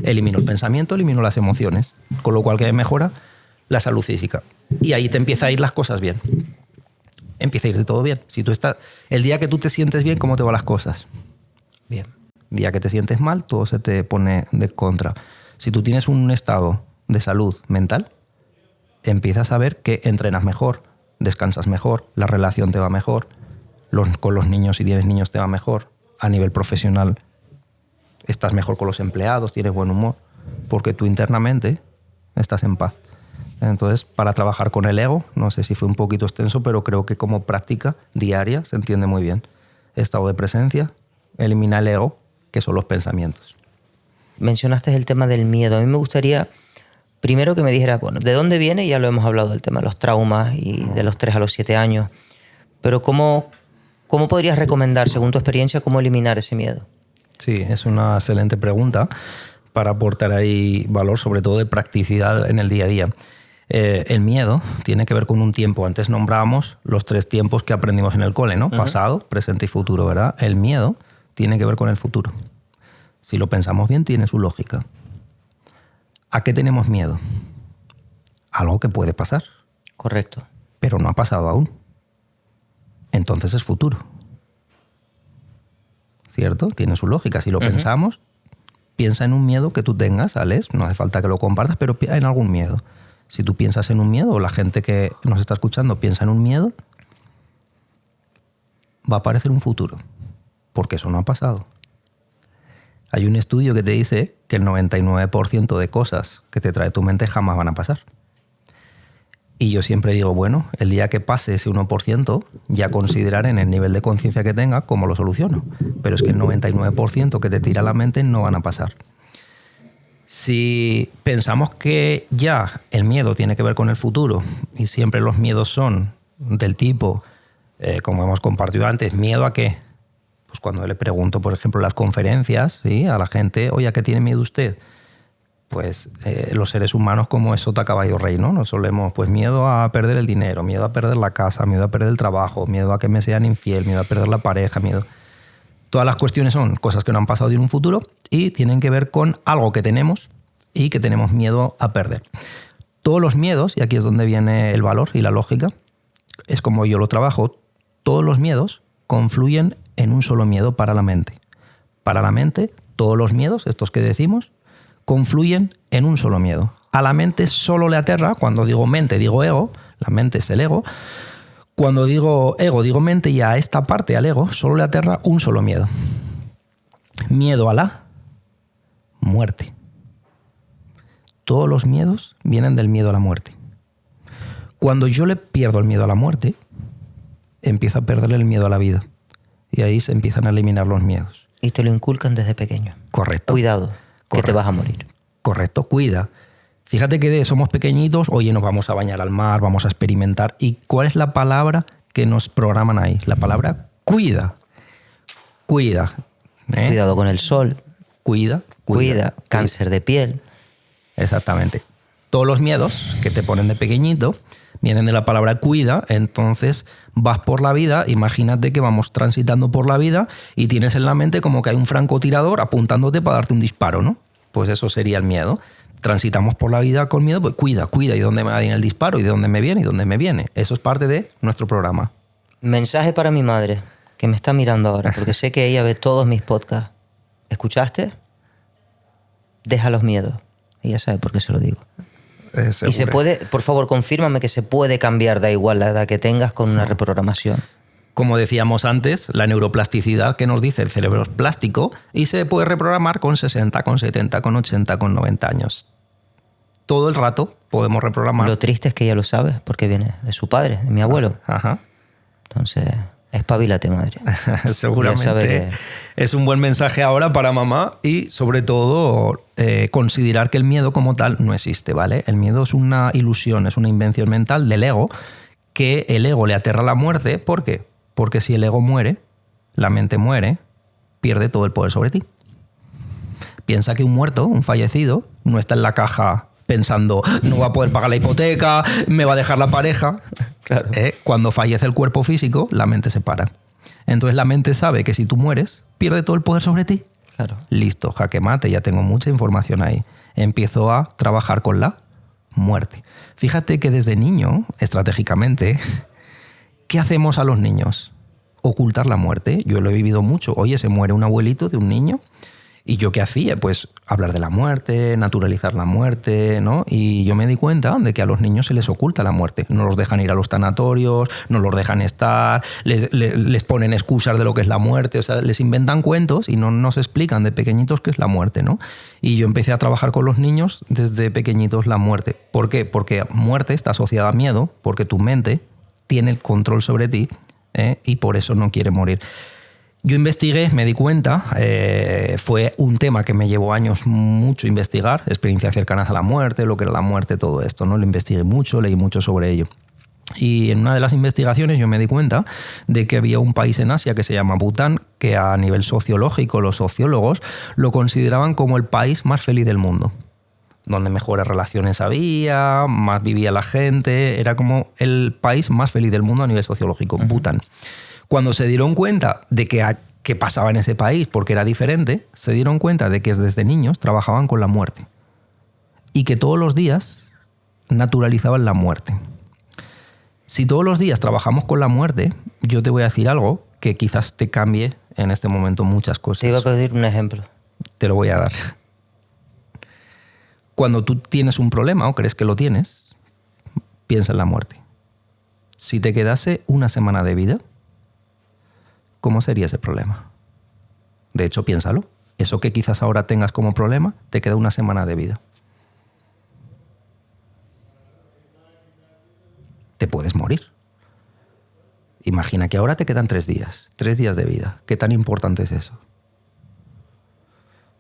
Elimino el pensamiento, elimino las emociones, con lo cual que mejora la salud física. Y ahí te empieza a ir las cosas bien. Empieza a irte todo bien. Si tú estás, el día que tú te sientes bien, ¿cómo te van las cosas? Bien. El día que te sientes mal, todo se te pone de contra. Si tú tienes un estado de salud mental, empiezas a ver que entrenas mejor, descansas mejor, la relación te va mejor, con los niños, si tienes niños, te va mejor. A nivel profesional, estás mejor con los empleados, tienes buen humor, porque tú internamente estás en paz. Entonces, para trabajar con el ego, no sé si fue un poquito extenso, pero creo que como práctica diaria se entiende muy bien. Estado de presencia, elimina el ego, que son los pensamientos. Mencionaste el tema del miedo. A mí me gustaría primero que me dijeras, bueno, ¿de dónde viene? Ya lo hemos hablado del tema de los traumas y de los 3 a los 7 años. Pero ¿cómo podrías recomendar, según tu experiencia, cómo eliminar ese miedo? Sí, es una excelente pregunta para aportar ahí valor, sobre todo de practicidad en el día a día. El miedo tiene que ver con un tiempo. Antes nombrábamos los 3 tiempos que aprendimos en el cole, ¿no? Uh-huh. Pasado, presente y futuro, ¿verdad? El miedo tiene que ver con el futuro. Si lo pensamos bien, tiene su lógica. ¿A qué tenemos miedo? Algo que puede pasar. Correcto. Pero no ha pasado aún. Entonces es futuro. ¿Cierto? Tiene su lógica. Si lo pensamos, piensa en un miedo que tú tengas, Alex. No hace falta que lo compartas, pero en algún miedo. Si tú piensas en un miedo, o la gente que nos está escuchando piensa en un miedo, va a aparecer un futuro. Porque eso no ha pasado. Hay un estudio que te dice que el 99% de cosas que te trae tu mente jamás van a pasar. Y yo siempre digo, bueno, el día que pase ese 1%, ya considerar en el nivel de conciencia que tenga cómo lo soluciono. Pero es que el 99% que te tira la mente no van a pasar. Si pensamos que ya el miedo tiene que ver con el futuro y siempre los miedos son del tipo, como hemos compartido antes, ¿miedo a qué? Pues cuando le pregunto, por ejemplo, en las conferencias, ¿sí?, a la gente, oye, ¿a qué tiene miedo usted? Pues los seres humanos, como es sota, caballo, rey, ¿no? Nos solemos, pues miedo a perder el dinero, miedo a perder la casa, miedo a perder el trabajo, miedo a que me sean infiel, miedo a perder la pareja, miedo... Todas las cuestiones son cosas que no han pasado en un futuro y tienen que ver con algo que tenemos y que tenemos miedo a perder. Todos los miedos, y aquí es donde viene el valor y la lógica, es como yo lo trabajo, todos los miedos confluyen en un solo miedo para la mente. Para la mente, todos los miedos, estos que decimos, confluyen en un solo miedo. A la mente solo le aterra, cuando digo mente, digo ego, la mente es el ego. Cuando digo ego, digo mente, y a esta parte, al ego, solo le aterra un solo miedo. Miedo a la muerte. Todos los miedos vienen del miedo a la muerte. Cuando yo le pierdo el miedo a la muerte, empiezo a perderle el miedo a la vida. Y ahí se empiezan a eliminar los miedos. Y te lo inculcan desde pequeño. Correcto. Cuidado, que te vas a morir. Correcto, cuida. Fíjate que somos pequeñitos, oye, nos vamos a bañar al mar, vamos a experimentar. ¿Y cuál es la palabra que nos programan ahí? La palabra cuida. Cuida. Cuidado con el sol. Cuida. Cáncer de piel. Exactamente. Todos los miedos que te ponen de pequeñito vienen de la palabra cuida, entonces vas por la vida, imagínate que vamos transitando por la vida y tienes en la mente como que hay un francotirador apuntándote para darte un disparo, ¿no? Pues eso sería el miedo. Transitamos por la vida con miedo, pues cuida, ¿y dónde me viene el disparo? ¿Y de dónde me viene? ¿Y dónde me viene? Eso es parte de nuestro programa. Mensaje para mi madre, que me está mirando ahora, porque sé que ella ve todos mis podcasts. ¿Escuchaste? Deja los miedos. Ella sabe por qué se lo digo. Y se puede, por favor, confírmame que se puede cambiar, da igual la edad que tengas, con una reprogramación. Como decíamos antes, la neuroplasticidad que nos dice el cerebro es plástico y se puede reprogramar con 60, con 70, con 80, con 90 años. Todo el rato podemos reprogramar. Lo triste es que ella lo sabe, porque viene de su padre, de mi abuelo. Ajá. Entonces, espabilate, madre. Seguramente es un buen mensaje ahora para mamá y, sobre todo, considerar que el miedo como tal no existe, ¿vale? El miedo es una ilusión, es una invención mental del ego, que el ego le aterra a la muerte. ¿Por qué? Porque si el ego muere, la mente muere, pierde todo el poder sobre ti. Piensa que un muerto, un fallecido, no está en la caja pensando, no va a poder pagar la hipoteca, me va a dejar la pareja. Claro. Cuando fallece el cuerpo físico, la mente se para. Entonces la mente sabe que si tú mueres, pierde todo el poder sobre ti. Claro. Listo, jaque mate, ya tengo mucha información ahí. Empiezo a trabajar con la muerte. Fíjate que desde niño, estratégicamente, ¿qué hacemos a los niños? Ocultar la muerte. Yo lo he vivido mucho. Oye, se muere un abuelito de un niño. ¿Y yo qué hacía? Pues hablar de la muerte, naturalizar la muerte, ¿no? Y yo me di cuenta de que a los niños se les oculta la muerte. No los dejan ir a los tanatorios, no los dejan estar, les ponen excusas de lo que es la muerte, o sea, les inventan cuentos y no nos explican de pequeñitos qué es la muerte, ¿no? Y yo empecé a trabajar con los niños desde pequeñitos la muerte. ¿Por qué? Porque muerte está asociada a miedo, porque tu mente tiene el control sobre ti, y por eso no quiere morir. Yo investigué, me di cuenta, fue un tema que me llevó años mucho investigar, experiencias cercanas a la muerte, lo que era la muerte, todo esto, ¿no? Lo investigué mucho, leí mucho sobre ello. Y en una de las investigaciones yo me di cuenta de que había un país en Asia que se llama Bután, que a nivel sociológico los sociólogos lo consideraban como el país más feliz del mundo, donde mejores relaciones había, más vivía la gente, era como el país más feliz del mundo a nivel sociológico, Bután. Cuando se dieron cuenta de qué pasaba en ese país, porque era diferente, se dieron cuenta de que desde niños trabajaban con la muerte y que todos los días naturalizaban la muerte. Si todos los días trabajamos con la muerte, yo te voy a decir algo que quizás te cambie en este momento muchas cosas. Te iba a pedir un ejemplo. Te lo voy a dar. Cuando tú tienes un problema o crees que lo tienes, piensa en la muerte. Si te quedase una semana de vida, ¿cómo sería ese problema? De hecho, piénsalo. Eso que quizás ahora tengas como problema, te queda una semana de vida. Te puedes morir. Imagina que ahora te quedan 3 días. 3 días de vida. ¿Qué tan importante es eso?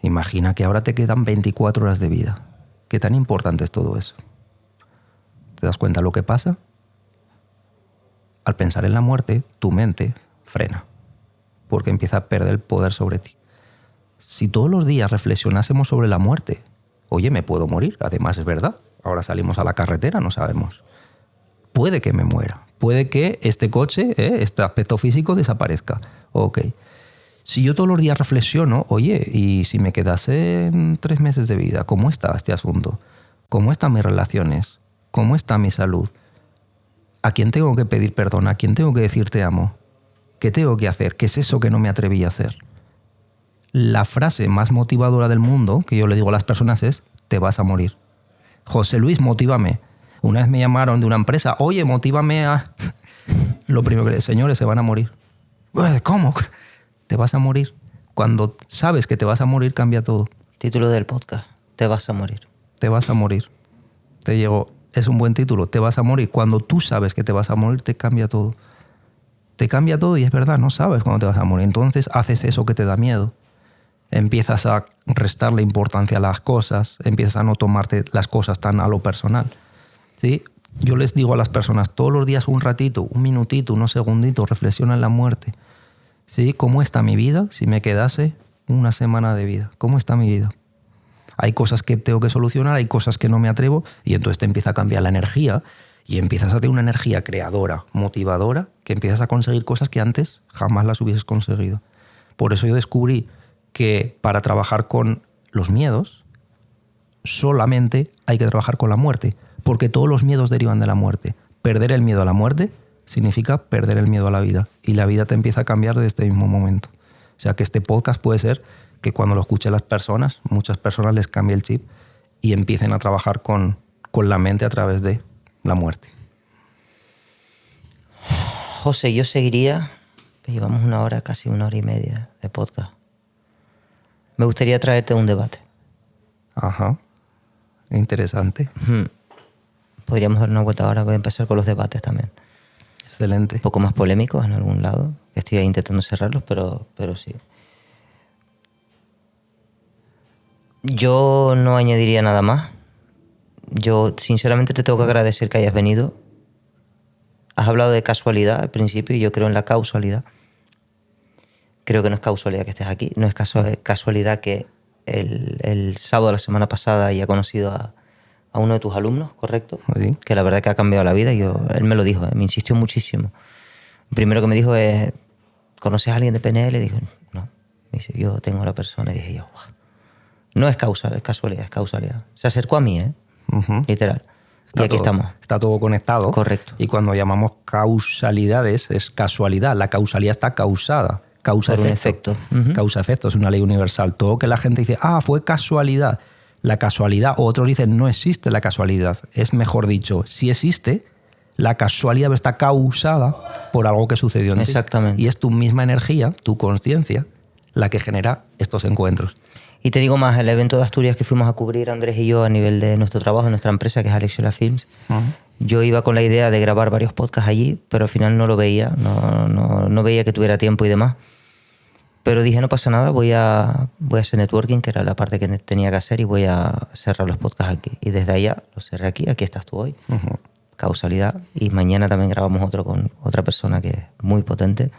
Imagina que ahora te quedan 24 horas de vida. ¿Qué tan importante es todo eso? ¿Te das cuenta lo que pasa? Al pensar en la muerte, tu mente frena, porque empieza a perder el poder sobre ti. Si todos los días reflexionásemos sobre la muerte, oye, me puedo morir, además es verdad, ahora salimos a la carretera, no sabemos. Puede que me muera, puede que este coche, este aspecto físico desaparezca. Ok. Si yo todos los días reflexiono, oye, y si me quedasen 3 meses de vida, ¿cómo está este asunto? ¿Cómo están mis relaciones? ¿Cómo está mi salud? ¿A quién tengo que pedir perdón? ¿A quién tengo que decir te amo? ¿Qué tengo que hacer? ¿Qué es eso que no me atreví a hacer? La frase más motivadora del mundo que yo le digo a las personas es: te vas a morir. José Luis, motívame. Una vez me llamaron de una empresa: oye, motívame a... Lo primero que le digo: señores, se van a morir. ¿Cómo? Te vas a morir. Cuando sabes que te vas a morir, cambia todo. Título del podcast: te vas a morir. Te vas a morir. Te llegó. Es un buen título. Te vas a morir. Cuando tú sabes que te vas a morir, te cambia todo. Te cambia todo y es verdad, no sabes cuándo te vas a morir. Entonces haces eso que te da miedo. Empiezas a restarle importancia a las cosas, empiezas a no tomarte las cosas tan a lo personal. ¿Sí? Yo les digo a las personas todos los días un ratito, un minutito, unos segunditos, reflexiona en la muerte. ¿Sí? ¿Cómo está mi vida si me quedase una semana de vida? ¿Cómo está mi vida? Hay cosas que tengo que solucionar, hay cosas que no me atrevo y entonces te empieza a cambiar la energía y empiezas a tener una energía creadora, motivadora, que empiezas a conseguir cosas que antes jamás las hubieses conseguido. Por eso yo descubrí que para trabajar con los miedos solamente hay que trabajar con la muerte, porque todos los miedos derivan de la muerte. Perder el miedo a la muerte significa perder el miedo a la vida y la vida te empieza a cambiar desde este mismo momento. O sea que este podcast puede ser que cuando lo escuchen las personas, muchas personas les cambie el chip y empiecen a trabajar con la mente a través de la muerte. José, yo seguiría, llevamos 1 hora, casi 1 hora y media de podcast. Me gustaría traerte un debate. Ajá, interesante. Podríamos dar una vuelta ahora, voy a empezar con los debates también. Excelente. Un poco más polémicos en algún lado. Estoy intentando cerrarlos, pero sí. Yo no añadiría nada más. Yo sinceramente te tengo que agradecer que hayas venido. Has hablado de casualidad al principio y yo creo en la causalidad. Creo que no es casualidad que estés aquí. No es casualidad que el sábado de la semana pasada haya conocido a uno de tus alumnos, ¿correcto? Sí. Que la verdad que ha cambiado la vida. Él me lo dijo, me insistió muchísimo. Lo primero que me dijo es, ¿conoces a alguien de PNL? Y dije, no. Me dice, yo tengo a la persona. Y dije yo, wow. No es causa, es casualidad, es causalidad. Se acercó a mí, literal. Y aquí estamos. Está todo conectado. Correcto. Y cuando llamamos causalidades es casualidad. La causalidad está causada. Causa-efecto. Causa-efecto es una ley universal. Todo que la gente dice, fue casualidad. La casualidad, o otros dicen, no existe la casualidad. Es mejor dicho, sí existe, la casualidad está causada por algo que sucedió en ti. Exactamente. Y es tu misma energía, tu conciencia, la que genera estos encuentros. Y te digo más, el evento de Asturias que fuimos a cubrir Andrés y yo a nivel de nuestro trabajo, de nuestra empresa, que es Alexiola Films, yo iba con la idea de grabar varios podcasts allí, pero al final no lo veía, no veía que tuviera tiempo y demás. Pero dije, no pasa nada, voy a hacer networking, que era la parte que tenía que hacer, y voy a cerrar los podcasts aquí. Y desde allá lo cerré aquí estás tú hoy. Causalidad. Y mañana también grabamos otro con otra persona que es muy potente.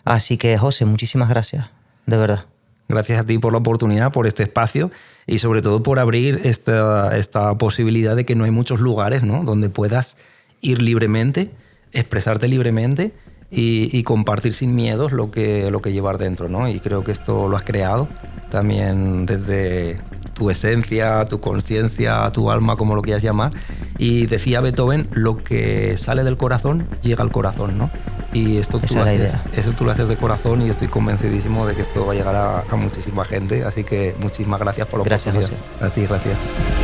Así que, José, muchísimas gracias, de verdad. Gracias a ti por la oportunidad, por este espacio y sobre todo por abrir esta posibilidad de que no hay muchos lugares, ¿no?, donde puedas ir libremente, expresarte libremente y compartir sin miedos lo que llevar dentro, ¿no? Y creo que esto lo has creado también desde tu esencia, tu conciencia, tu alma, como lo quieras llamar. Y decía Beethoven, lo que sale del corazón llega al corazón, ¿no? Y esto tú lo haces de corazón y estoy convencidísimo de que esto va a llegar a muchísima gente. Así que muchísimas gracias por la oportunidad. Gracias, José. A ti, gracias.